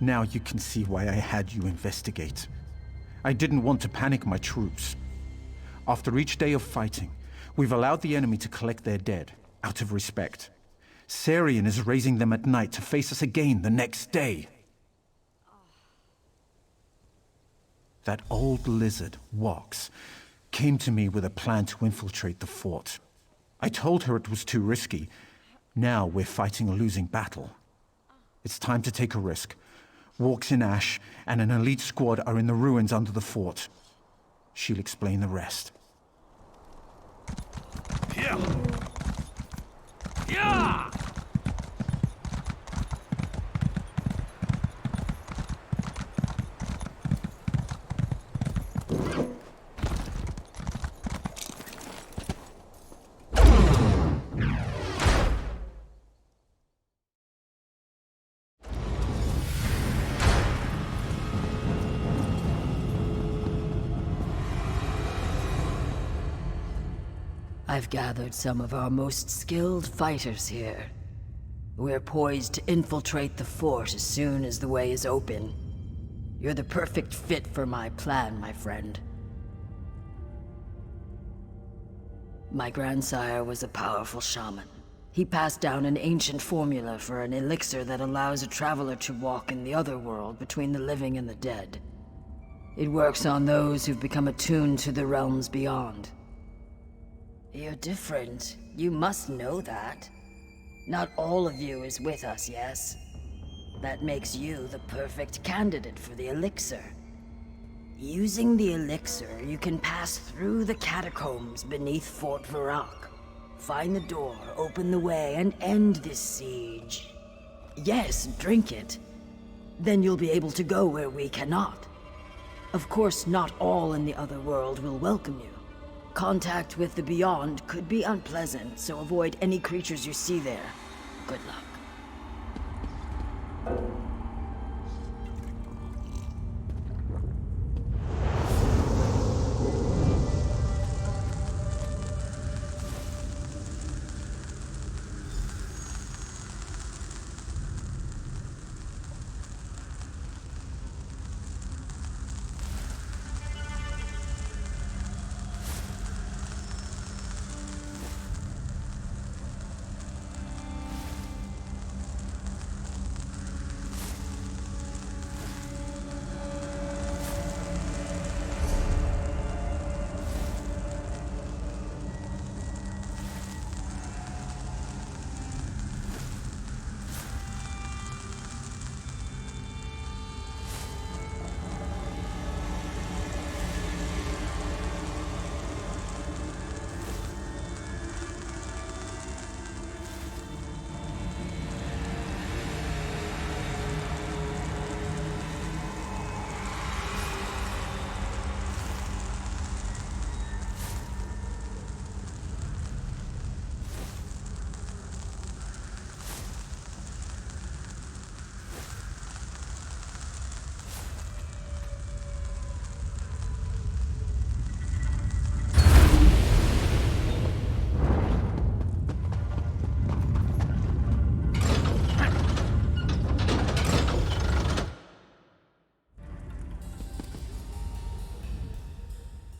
Now you can see why I had you investigate. I didn't want to panic my troops. After each day of fighting, we've allowed the enemy to collect their dead, out of respect. Sarian is raising them at night to face us again the next day. That old lizard, Wox, came to me with a plan to infiltrate the fort. I told her it was too risky. Now we're fighting a losing battle. It's time to take a risk. Walks in Ash and an elite squad are in the ruins under the fort. She'll explain the rest. Yeah! Yeah! I've gathered some of our most skilled fighters here. We're poised to infiltrate the fort as soon as the way is open. You're the perfect fit for my plan, my friend. My grandsire was a powerful shaman. He passed down an ancient formula for an elixir that allows a traveler to walk in the other world between the living and the dead. It works on those who've become attuned to the realms beyond. You're different. You must know that. Not all of you is with us, yes? That makes you the perfect candidate for the elixir. Using the elixir, you can pass through the catacombs beneath Fort Varrock. Find the door, open the way, and end this siege. Yes, drink it. Then you'll be able to go where we cannot. Of course, not all in the other world will welcome you. Contact with the Beyond could be unpleasant, so avoid any creatures you see there. Good luck.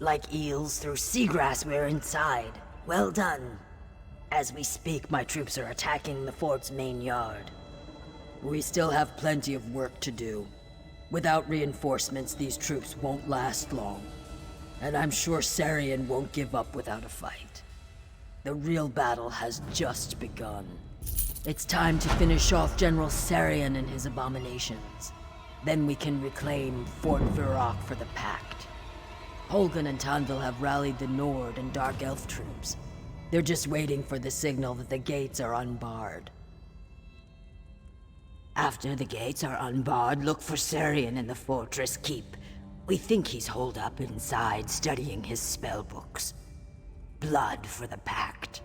Like eels through seagrass, we're inside. Well done. As we speak, my troops are attacking the fort's main yard. We still have plenty of work to do. Without reinforcements, these troops won't last long. And I'm sure Sarian won't give up without a fight. The real battle has just begun. It's time to finish off General Sarian and his abominations. Then we can reclaim Fort Virok for the Pact. Holgan and Tanvil have rallied the Nord and Dark Elf troops. They're just waiting for the signal that the gates are unbarred. After the gates are unbarred, look for Sarian in the fortress keep. We think he's holed up inside studying his spellbooks. Blood for the Pact.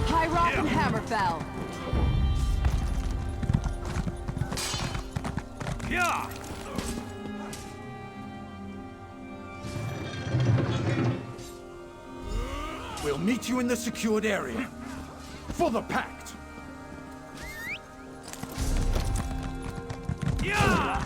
High Rock and Hammerfell. Yeah. We'll meet you in the secured area. For the Pact! Yeah.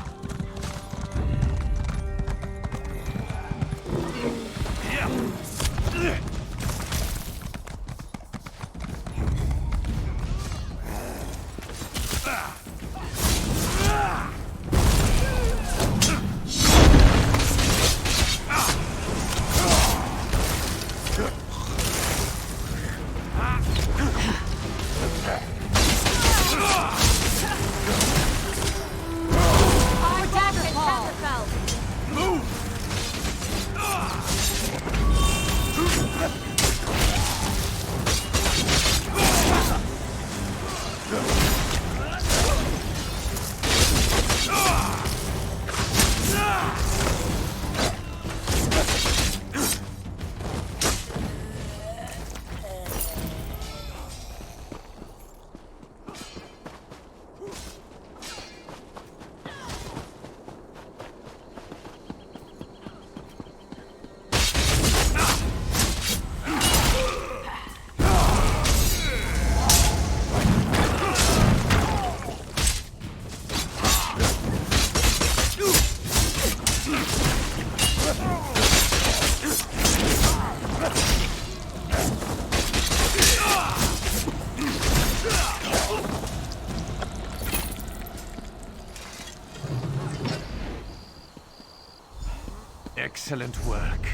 Excellent work.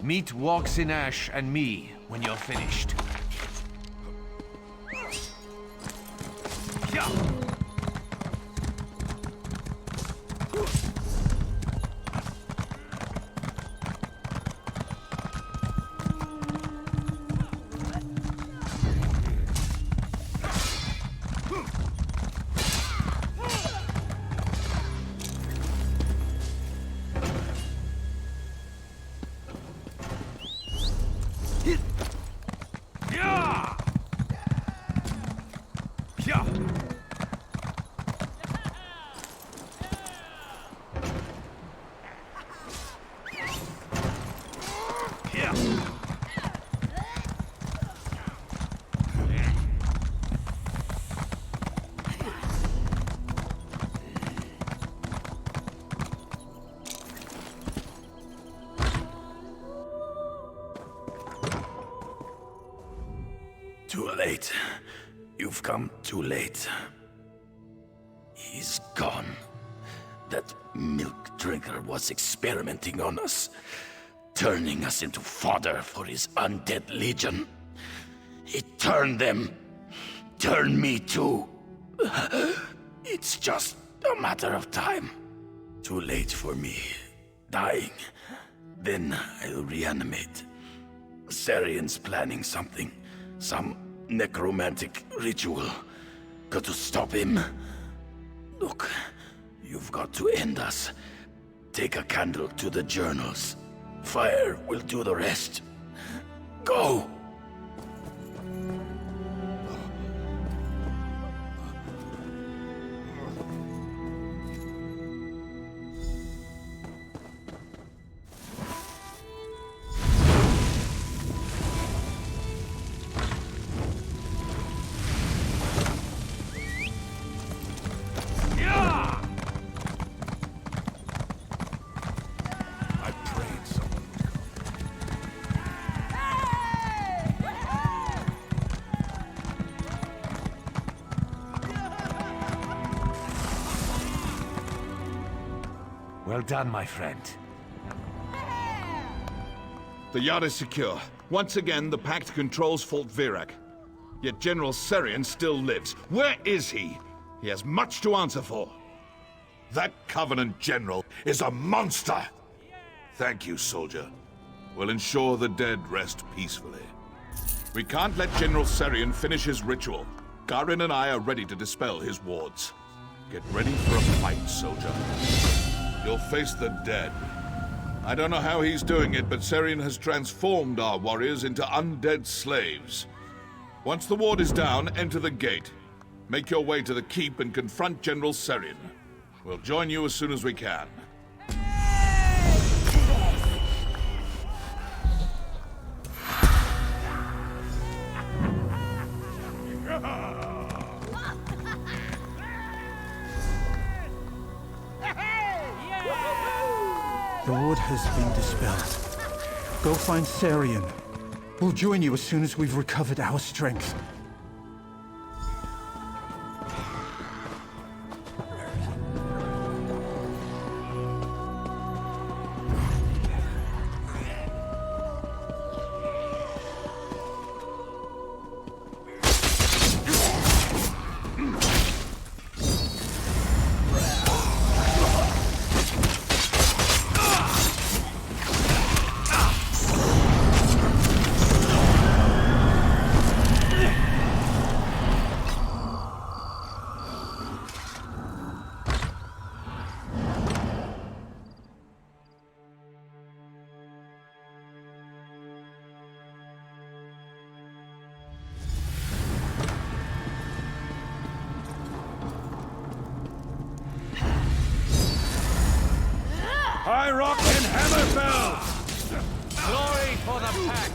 Meet Walks in Ash and me when you're finished. Yeah. Too late. You've come too late. He's gone. That milk drinker was experimenting on us, turning us into fodder for his undead legion. He turned them. Turned me too. It's just a matter of time. Too late for me. Dying. Then I'll reanimate. Sarian's planning something. Some necromantic ritual. Got to stop him. Look, you've got to end us. Take a candle to the journals. Fire will do the rest. Go! Well done, my friend. The yard is secure. Once again, the Pact controls Fort Virak. Yet General Serian still lives. Where is he? He has much to answer for. That Covenant general is a monster! Thank you, soldier. We'll ensure the dead rest peacefully. We can't let General Serian finish his ritual. Garin and I are ready to dispel his wards. Get ready for a fight, soldier. You'll face the dead. I don't know how he's doing it, but Serian has transformed our warriors into undead slaves. Once the ward is down, enter the gate. Make your way to the keep and confront General Serian. We'll join you as soon as we can. The ward has been dispelled. Go find Serian. We'll join you as soon as we've recovered our strength. High Rock and Hammerfell! Glory for the Pact!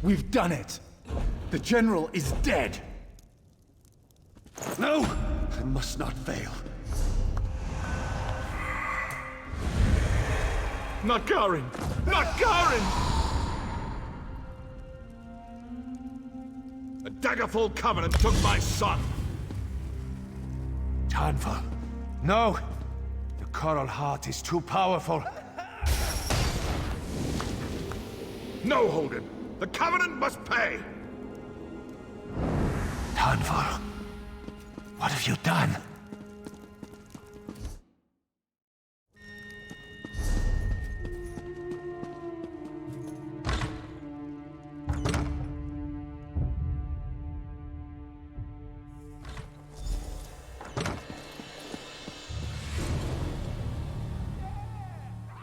We've done it! The General is dead! No! I must not fail. Not Garin! Not Garin! A daggerful Covenant took my son! Tanful. No! The Coral Heart is too powerful. No, Holden! The Covenant must pay! Tanful. What have you done?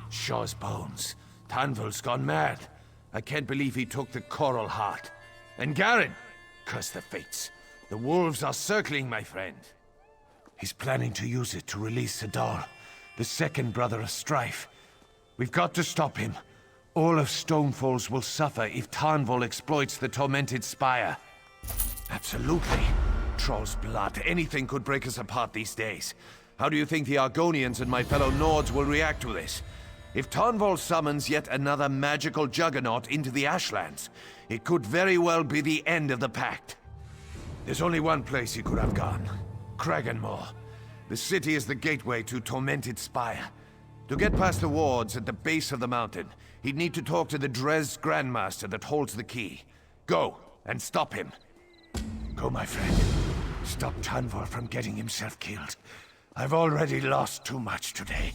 Shaw's bones. Tanvul's gone mad. I can't believe he took the Coral Heart. And Garin! Curse the fates. The wolves are circling, my friend. He's planning to use it to release Sadal, the second brother of Strife. We've got to stop him. All of Stonefalls will suffer if Tanvul exploits the tormented spire. Absolutely. Troll's blood. Anything could break us apart these days. How do you think the Argonians and my fellow Nords will react to this? If Tarnval summons yet another magical juggernaut into the Ashlands, it could very well be the end of the Pact. There's only one place he could have gone. Kraganmore. The city is the gateway to Tormented Spire. To get past the wards at the base of the mountain, he'd need to talk to the Dres Grandmaster that holds the key. Go, and stop him. Go, my friend. Stop Tarnval from getting himself killed. I've already lost too much today.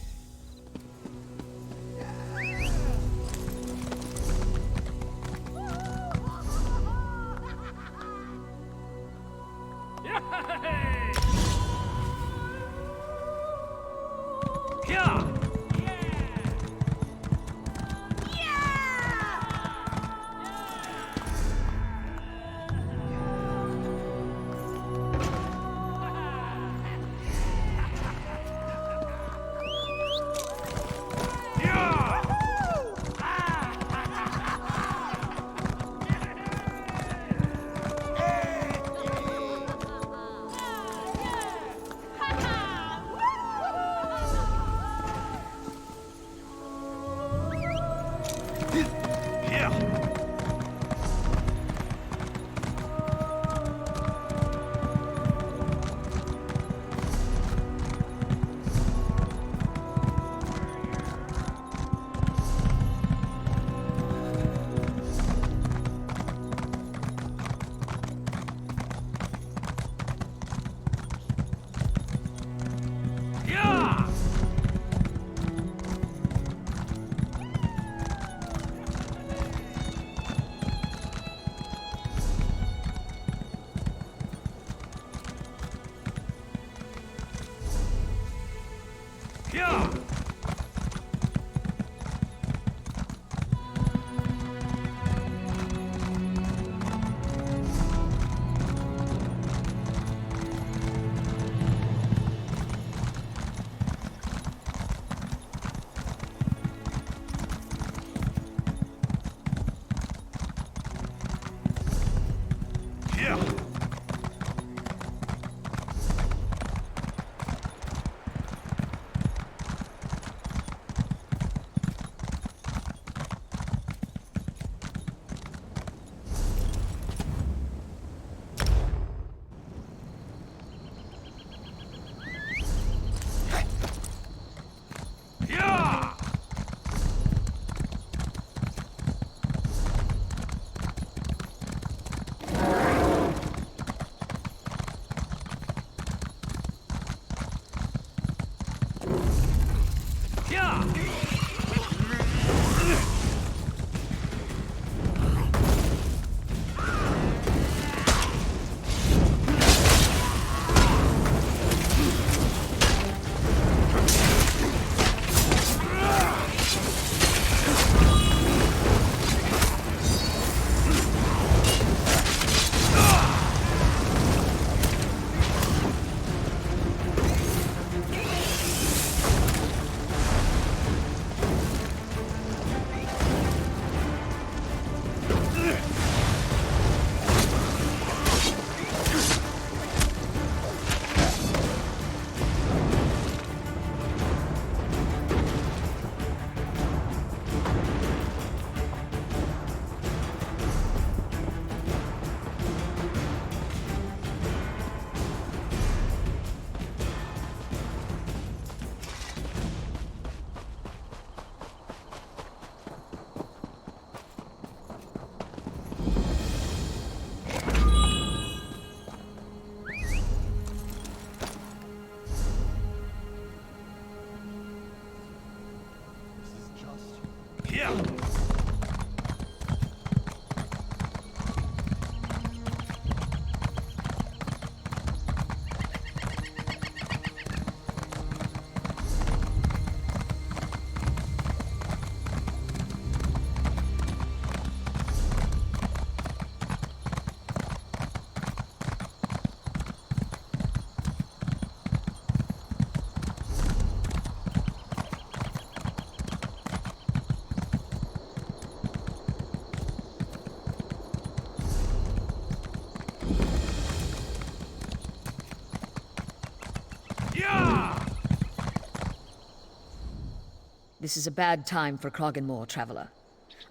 This is a bad time for Kraganmore, traveler.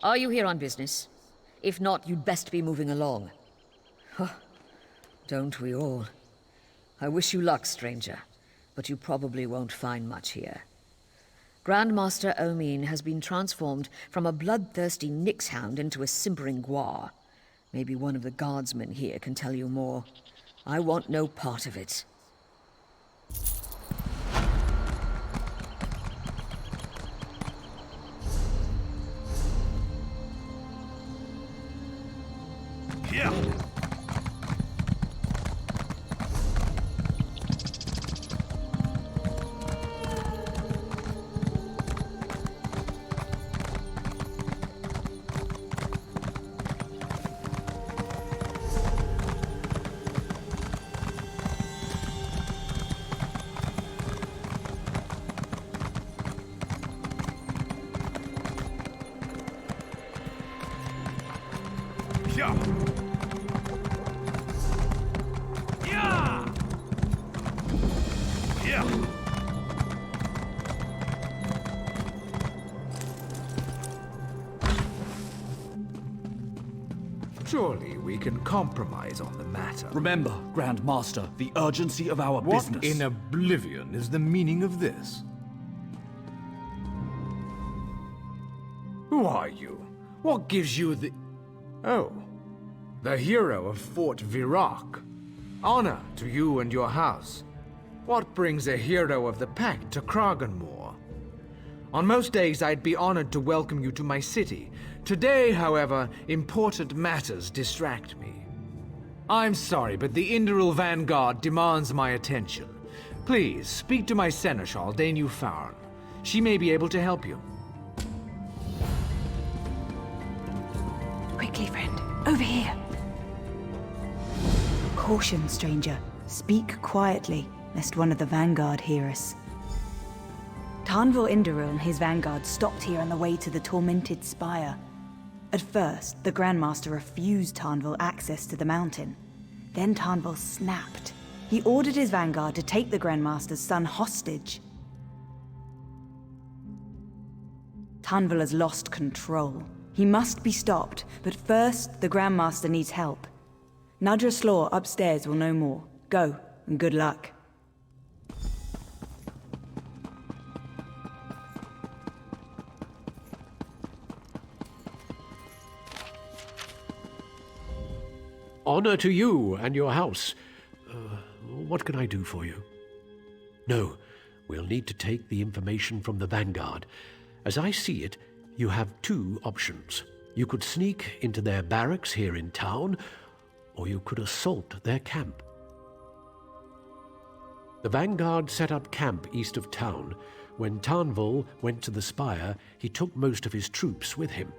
Are you here on business? If not, you'd best be moving along. Huh. Don't we all? I wish you luck, stranger, but you probably won't find much here. Grandmaster Omin has been transformed from a bloodthirsty Nixhound into a simpering Gwar. Maybe one of the guardsmen here can tell you more. I want no part of it. Yeah. Yeah. Yeah. Yeah. Surely we can compromise on the matter. Remember, Grand Master, the urgency of our business. What in oblivion is the meaning of this? Who are you? What gives you the... Oh, the hero of Fort Virac. Honor to you and your house. What brings a hero of the pack to Kraganmore? On most days, I'd be honored to welcome you to my city. Today, however, important matters distract me. I'm sorry, but the Indoril Vanguard demands my attention. Please, speak to my seneschal, Danu Farn. She may be able to help you. Quickly, friend. Over here. Caution, stranger. Speak quietly, lest one of the Vanguard hear us. Tarnvil Indoril and his Vanguard stopped here on the way to the Tormented Spire. At first, the Grandmaster refused Tarnvil access to the mountain. Then Tarnvil snapped. He ordered his Vanguard to take the Grandmaster's son hostage. Tarnvil has lost control. He must be stopped, but first, the Grandmaster needs help. Nadra Slaw upstairs will know more. Go, and good luck. Honor to you and your house. What can I do for you? No, we'll need to take the information from the Vanguard. As I see it, you have two options. You could sneak into their barracks here in town, or you could assault their camp. The Vanguard set up camp east of town. When Tarnvil went to the spire, he took most of his troops with him.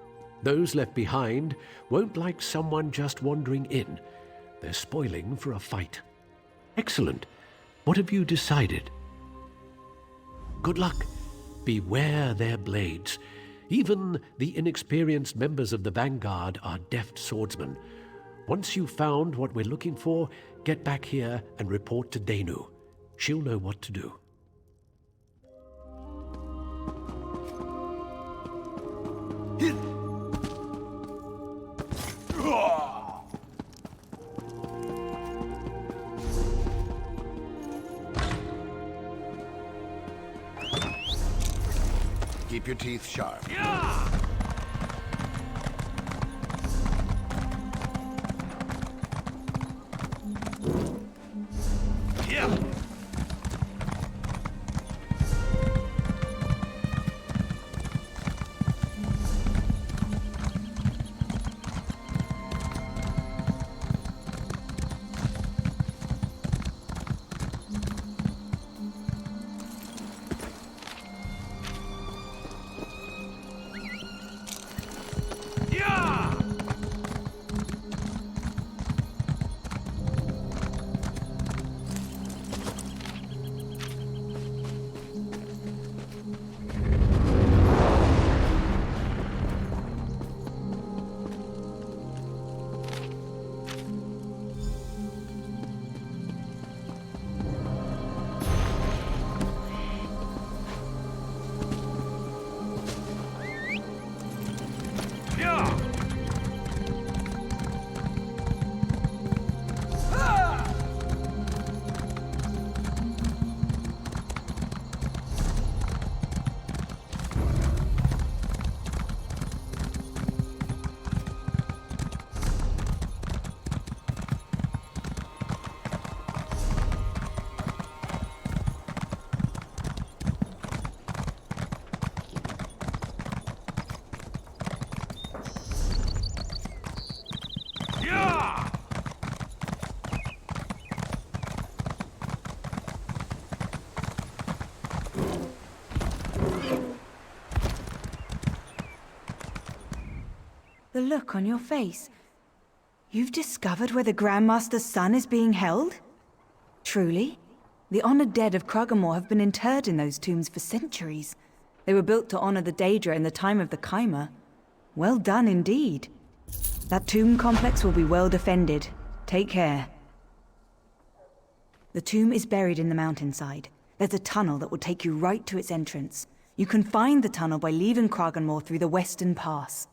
Those left behind won't like someone just wandering in. They're spoiling for a fight. Excellent. What have you decided? Good luck. Beware their blades. Even the inexperienced members of the Vanguard are deft swordsmen. Once you've found what we're looking for, get back here and report to Danu. She'll know what to do. Keep your teeth sharp. The look on your face. You've discovered where the Grandmaster's son is being held? Truly? The honored dead of Kroghamore have been interred in those tombs for centuries. They were built to honor the Daedra in the time of the Chimer. Well done indeed. That tomb complex will be well defended. Take care. The tomb is buried in the mountainside. There's a tunnel that will take you right to its entrance. You can find the tunnel by leaving Kroghamore through the Western Pass.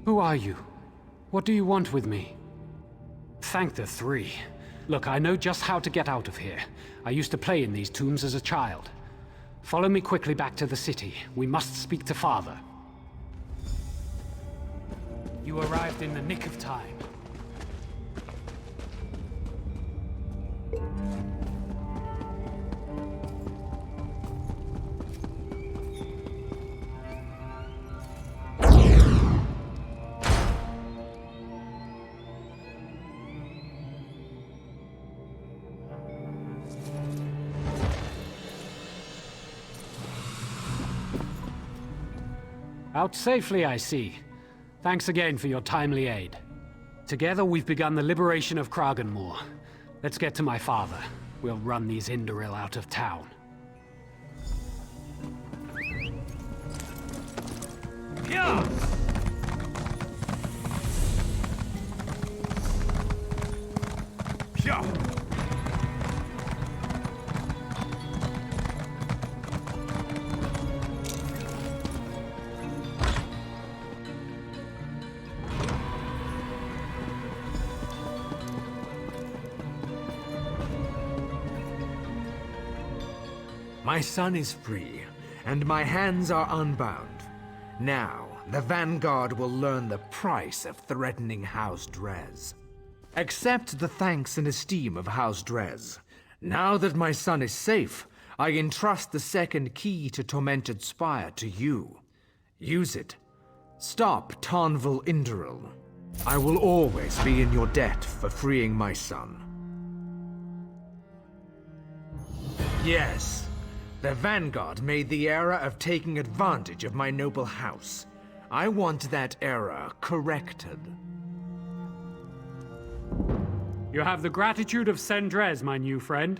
Who are you? What do you want with me? Thank the three. Look, I know just how to get out of here. I used to play in these tombs as a child. Follow me quickly back to the city. We must speak to Father. You arrived in the nick of time. Out safely, I see. Thanks again for your timely aid. Together we've begun the liberation of Kraganmore. Let's get to my father. We'll run these Indoril out of town. Yeah! Yeah! My son is free, and my hands are unbound. Now, the Vanguard will learn the price of threatening House Drez. Accept the thanks and esteem of House Drez. Now that my son is safe, I entrust the second key to Tormented Spire to you. Use it. Stop Tarnval Indoril. I will always be in your debt for freeing my son. Yes. The Vanguard made the error of taking advantage of my noble house. I want that error corrected. You have the gratitude of Sendrez, my new friend.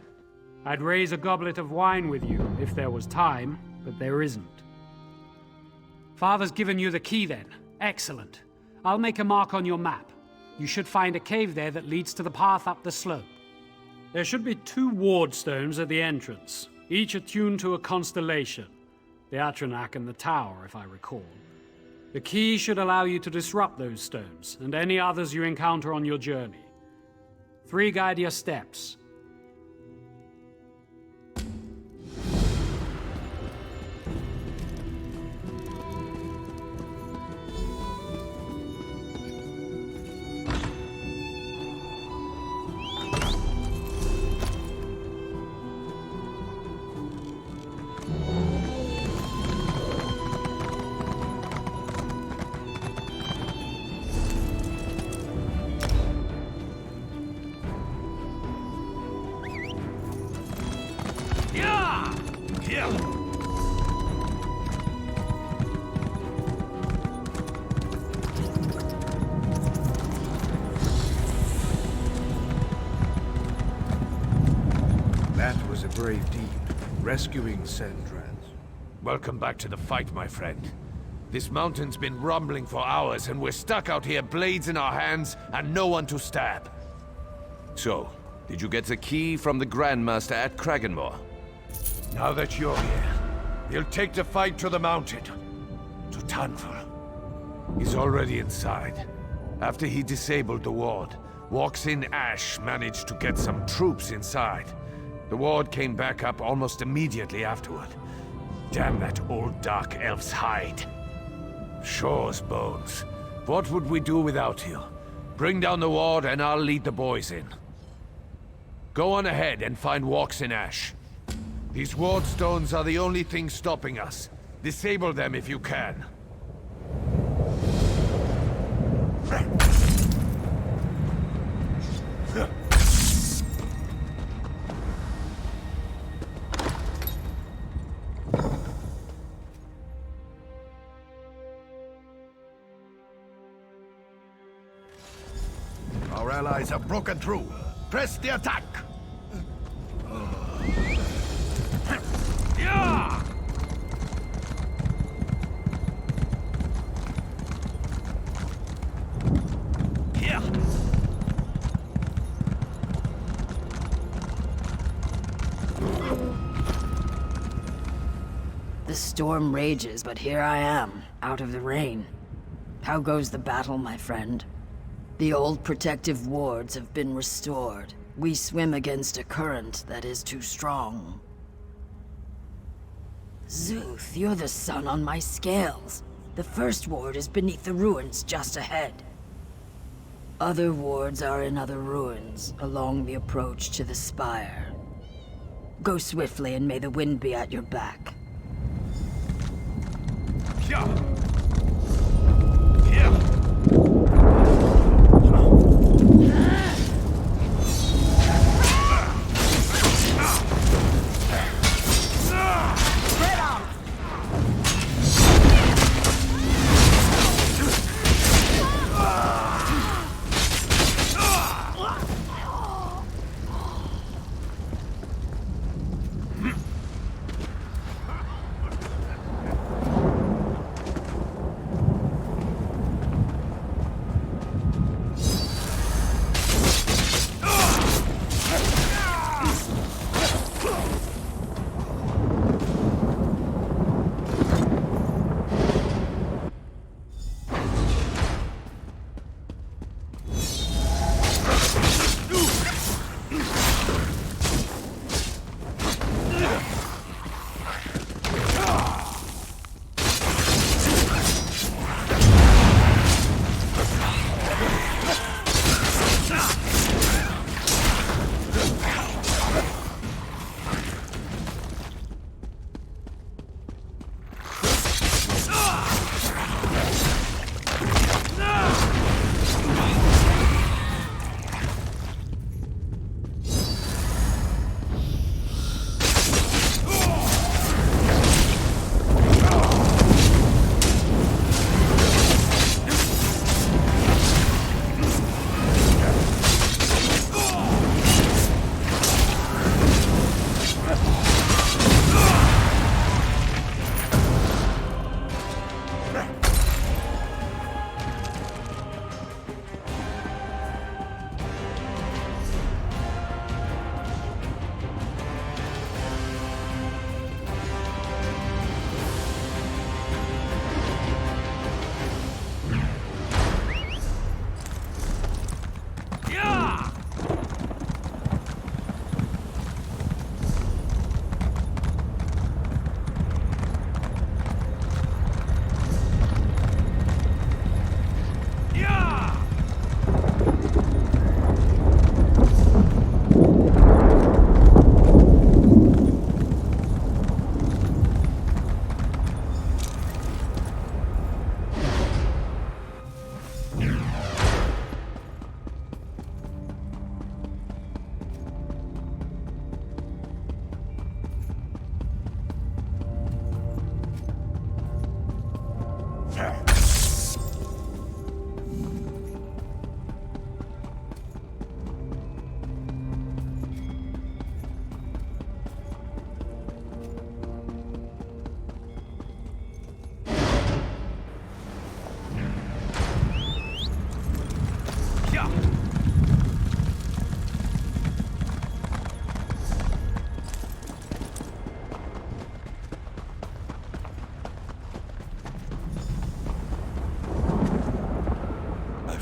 I'd raise a goblet of wine with you, if there was time, but there isn't. Father's given you the key then. Excellent. I'll make a mark on your map. You should find a cave there that leads to the path up the slope. There should be 2 ward stones at the entrance, each attuned to a constellation. The Atronak and the Tower, if I recall. The key should allow you to disrupt those stones, and any others you encounter on your journey. 3 guide your steps. That was a brave deed, rescuing Sendrez. Welcome back to the fight, my friend. This mountain's been rumbling for hours, and we're stuck out here, blades in our hands, and no one to stab. So, did you get the key from the Grandmaster at Kraganmore? Now that you're here, he'll take the fight to the mountain. To Tarnval. He's already inside. After he disabled the ward, Walks in Ash managed to get some troops inside. The ward came back up almost immediately afterward. Damn that old dark elf's hide. Shore's bones. What would we do without you? Bring down the ward and I'll lead the boys in. Go on ahead and find Walks in Ash. These ward stones are the only thing stopping us. Disable them if you can. Our allies have broken through. Press the attack! Yeah! Here! The storm rages, but here I am, out of the rain. How goes the battle, my friend? The old protective wards have been restored. We swim against a current that is too strong. Zuth, you're the sun on my scales. The first ward is beneath the ruins just ahead. Other wards are in other ruins, along the approach to the spire. Go swiftly, and may the wind be at your back.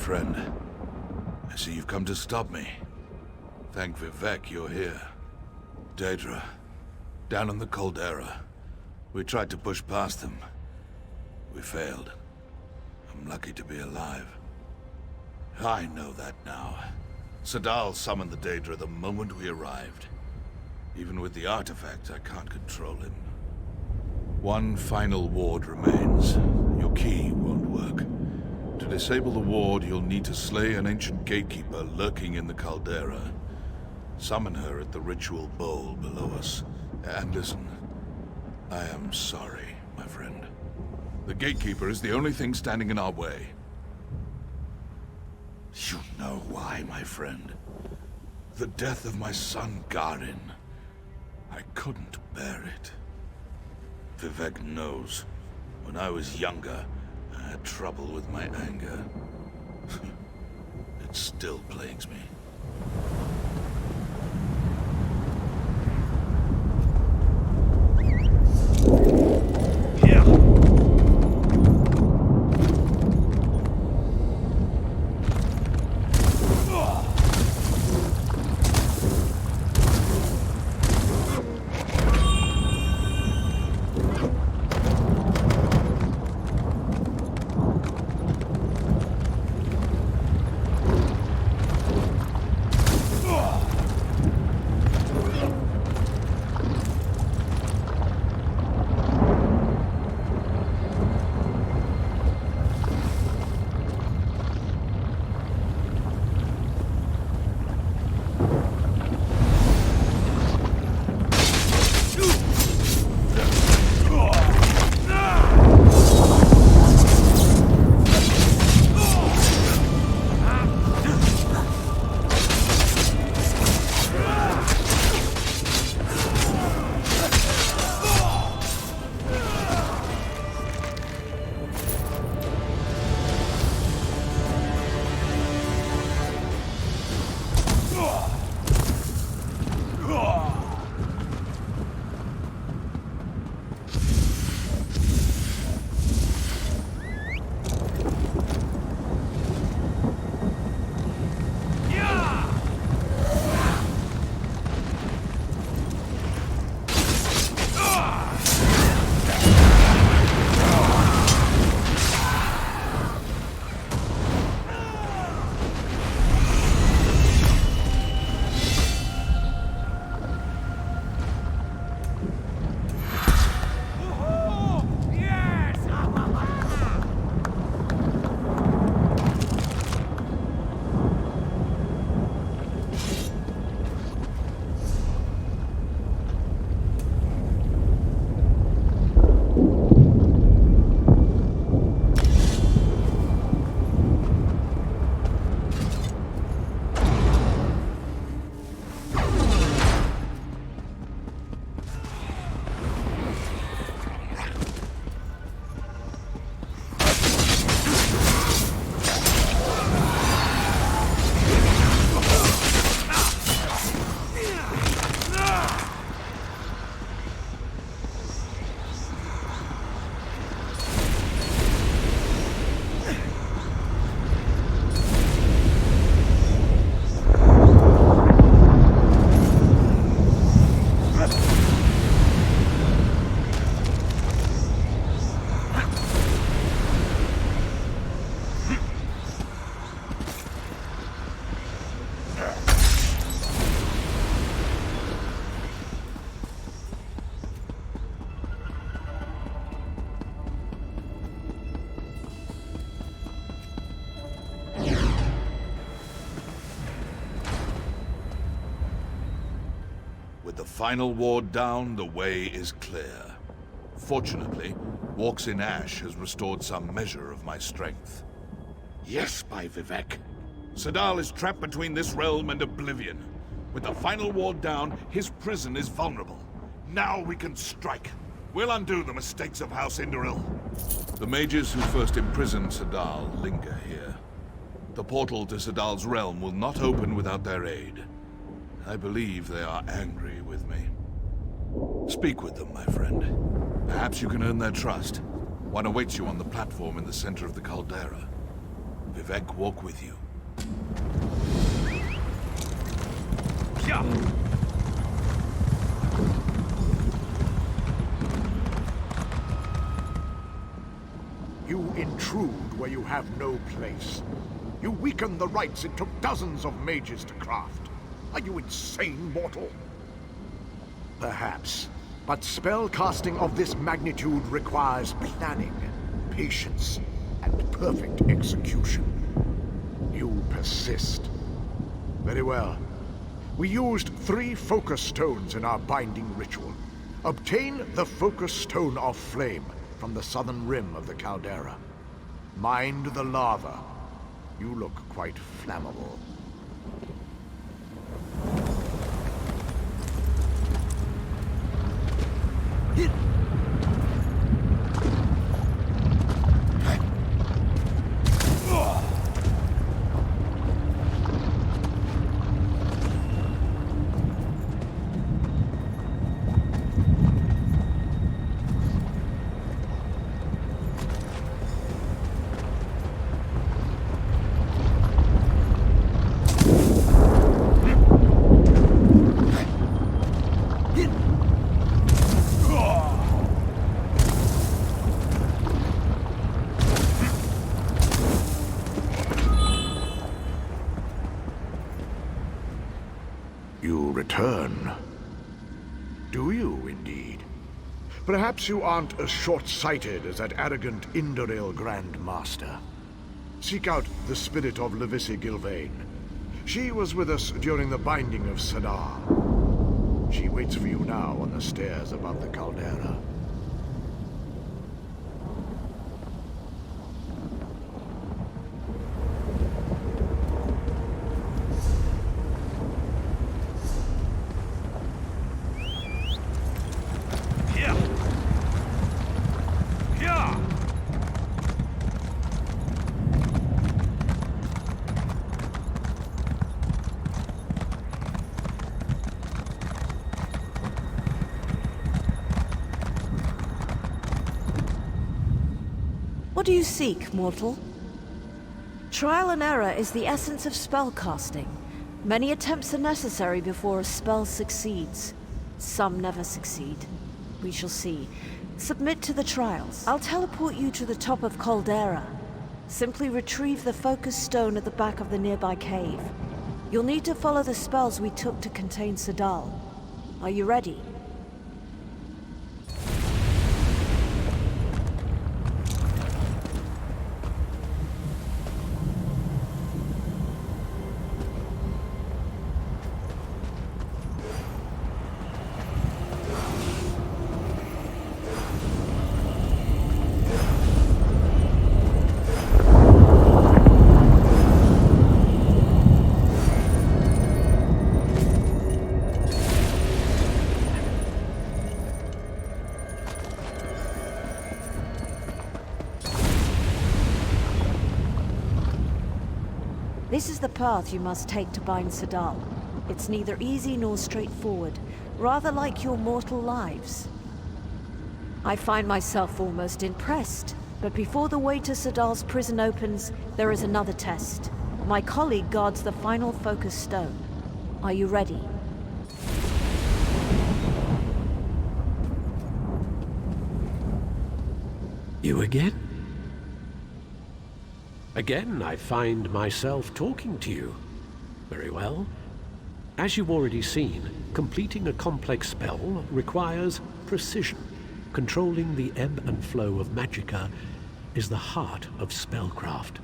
Friend, I see you've come to stop me. Thank Vivek you're here. Daedra, down in the caldera. We tried to push past them. We failed. I'm lucky to be alive. I know that now. Sadal summoned the Daedra the moment we arrived. Even with the artifact, I can't control him. One final ward remains. Your key won't work. To disable the ward, you'll need to slay an ancient gatekeeper lurking in the caldera. Summon her at the ritual bowl below us. And listen, I am sorry, my friend. The gatekeeper is the only thing standing in our way. You know why, my friend. The death of my son, Garin. I couldn't bear it. Vivek knows. When I was younger, I had trouble with my anger. It still plagues me. final ward down, the way is clear. Fortunately, Walks in Ash has restored some measure of my strength. Yes, by Vivek. Sadal is trapped between this realm and oblivion. With the final ward down, his prison is vulnerable. Now we can strike. We'll undo the mistakes of House Indoril. The mages who first imprisoned Sadal linger here. The portal to Sadal's realm will not open without their aid. I believe they are angry with me. Speak with them, my friend. Perhaps you can earn their trust. One awaits you on the platform in the center of the caldera. Vivek walk with you. Yeah. You intrude where you have no place. You weaken the rites it took dozens of mages to craft. Are you insane, mortal? Perhaps, but spell casting of this magnitude requires planning, patience, and perfect execution. You persist. Very well. We used 3 focus stones in our binding ritual. Obtain the focus stone of flame from the southern rim of the caldera. Mind the lava. You look quite flammable. You return. Do you, indeed? Perhaps you aren't as short-sighted as that arrogant Indoril Grand Master. Seek out the spirit of Levisi Gilvain. She was with us during the binding of Sadar. She waits for you now on the stairs above the caldera. What do you seek, mortal? Trial and error is the essence of spellcasting. Many attempts are necessary before a spell succeeds. Some never succeed. We shall see. Submit to the trials. I'll teleport you to the top of Caldera. Simply retrieve the focus stone at the back of the nearby cave. You'll need to follow the spells we took to contain Sadal. Are you ready? This is the path you must take to bind Sadal. It's neither easy nor straightforward, rather like your mortal lives. I find myself almost impressed, but before the way to Sadal's prison opens, there is another test. My colleague guards the final focus stone. Are you ready? You again? Again, I find myself talking to you. Very well. As you've already seen, completing a complex spell requires precision. Controlling the ebb and flow of magicka is the heart of spellcraft.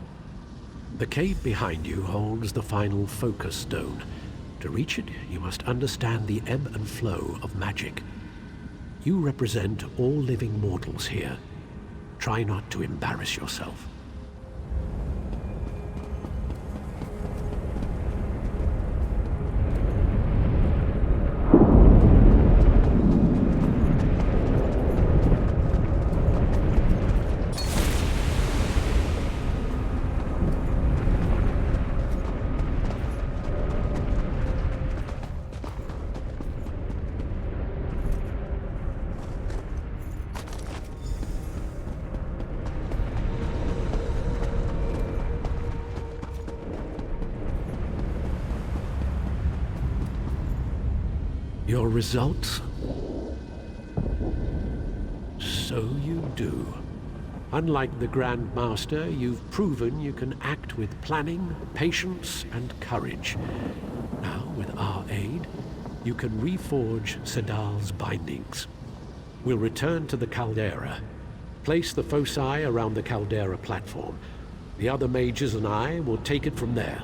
The cave behind you holds the final focus stone. To reach it, you must understand the ebb and flow of magic. You represent all living mortals here. Try not to embarrass yourself. Your results? So you do. Unlike the Grand Master, you've proven you can act with planning, patience, and courage. Now, with our aid, you can reforge Sedal's bindings. We'll return to the caldera. Place the foci around the caldera platform. The other mages and I will take it from there.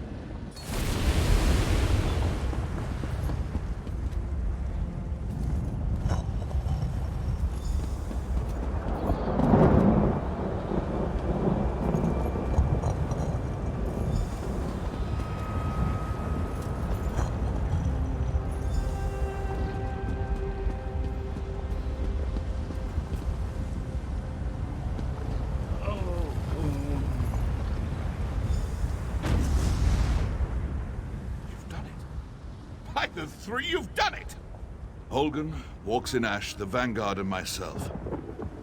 By the three, you've done it! Holgen, Walks in Ash, the Vanguard, and myself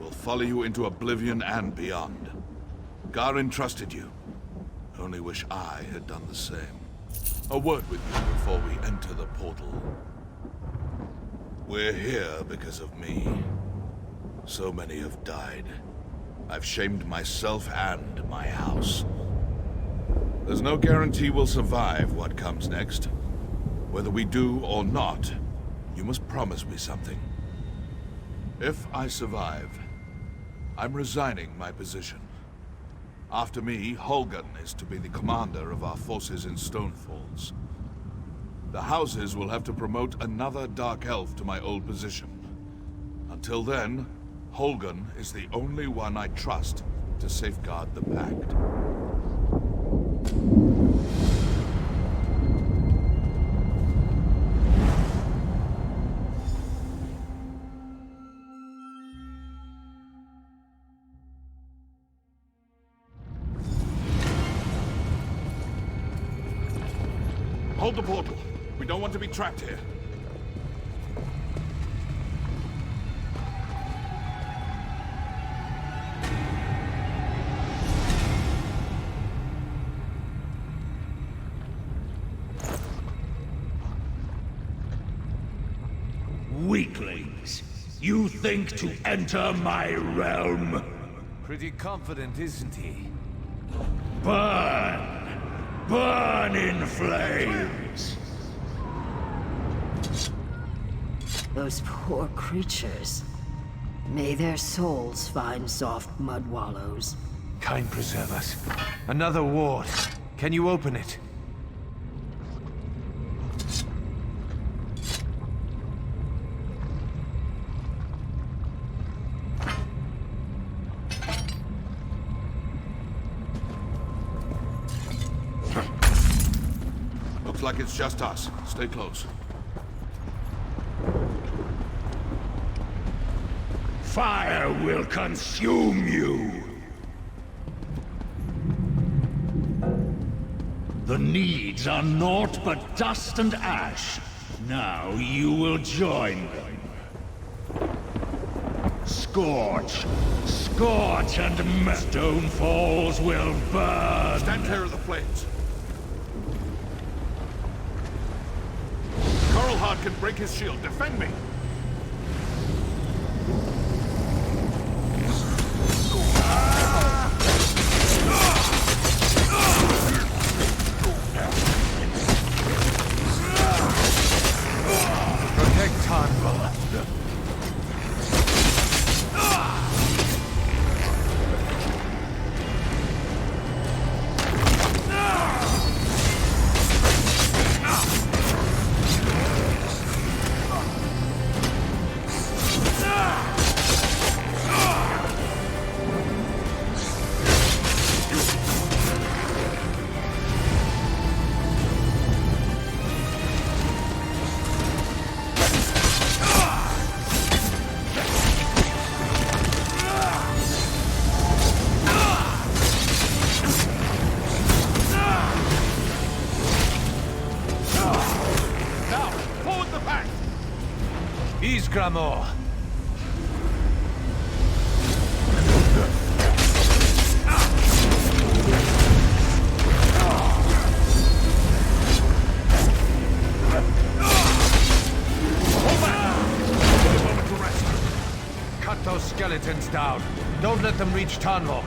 will follow you into oblivion and beyond. Garin trusted you. Only wish I had done the same. A word with you before we enter the portal. We're here because of me. So many have died. I've shamed myself and my house. There's no guarantee we'll survive what comes next. Whether we do or not, you must promise me something. If I survive, I'm resigning my position. After me, Holgen is to be the commander of our forces in Stonefalls. The houses will have to promote another Dark Elf to my old position. Until then, Holgen is the only one I trust to safeguard the Pact. Hold the portal. We don't want to be trapped here. Weaklings! You think to enter my realm? Pretty confident, isn't he? Burn! Burn in flames! Those poor creatures. May their souls find soft mud wallows. Kind preserve us. Another ward. Can you open it? Looks like it's just us. Stay close. Fire will consume you! The needs are naught but dust and ash. Now you will join them. Scorch! Scorch and Stonefalls will burn! Stand clear of the flames. Coralhard can break his shield. Defend me! Protect Tanval. Craggamore! Cut those skeletons down. Don't let them reach Tanvo.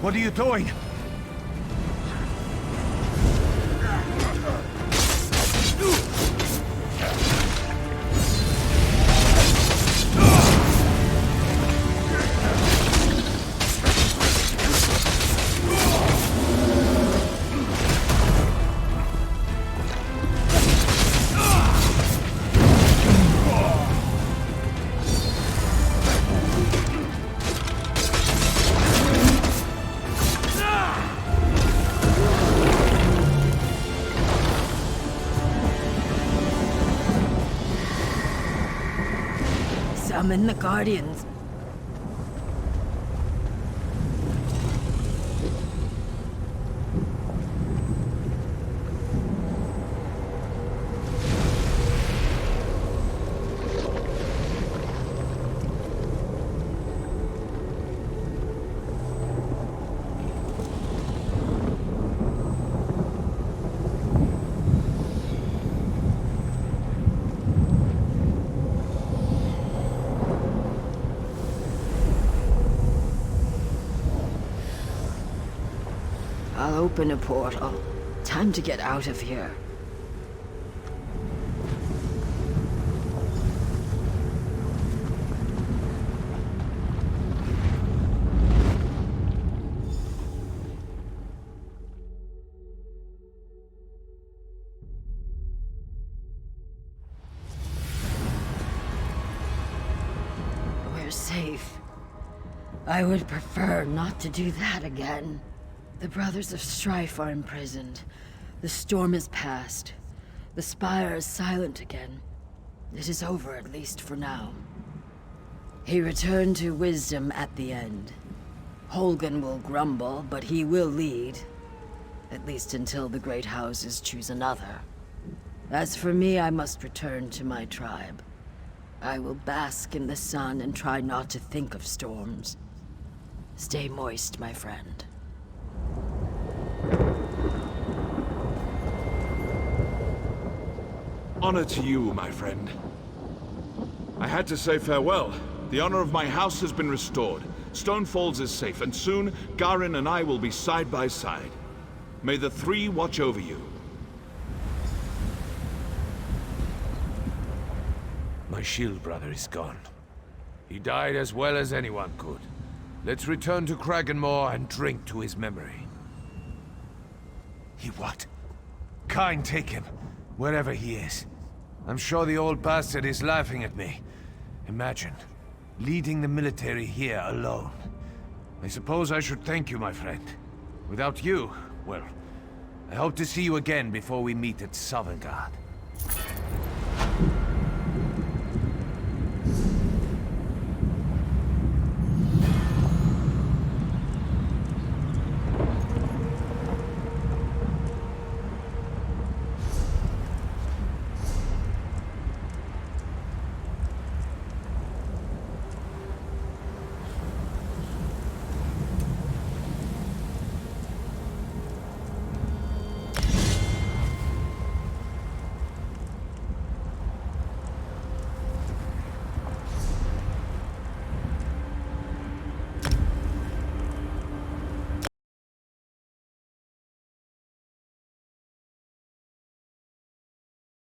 What are you doing? Summon the Guardians. I'll open a portal. Time to get out of here. We're safe. I would prefer not to do that again. The Brothers of Strife are imprisoned. The storm is past. The spire is silent again. It is over, at least for now. He returned to wisdom at the end. Holgan will grumble, but he will lead. At least until the great houses choose another. As for me, I must return to my tribe. I will bask in the sun and try not to think of storms. Stay moist, my friend. Honor to you, my friend. I had to say farewell. The honor of my house has been restored. Stonefalls is safe, and soon, Garin and I will be side by side. May the three watch over you. My shield brother is gone. He died as well as anyone could. Let's return to Cragganmore and drink to his memory. He what? Kyne, take him, wherever he is. I'm sure the old bastard is laughing at me. Imagine, leading the military here alone. I suppose I should thank you, my friend. Without you, well, I hope to see you again before we meet at Sovngarde.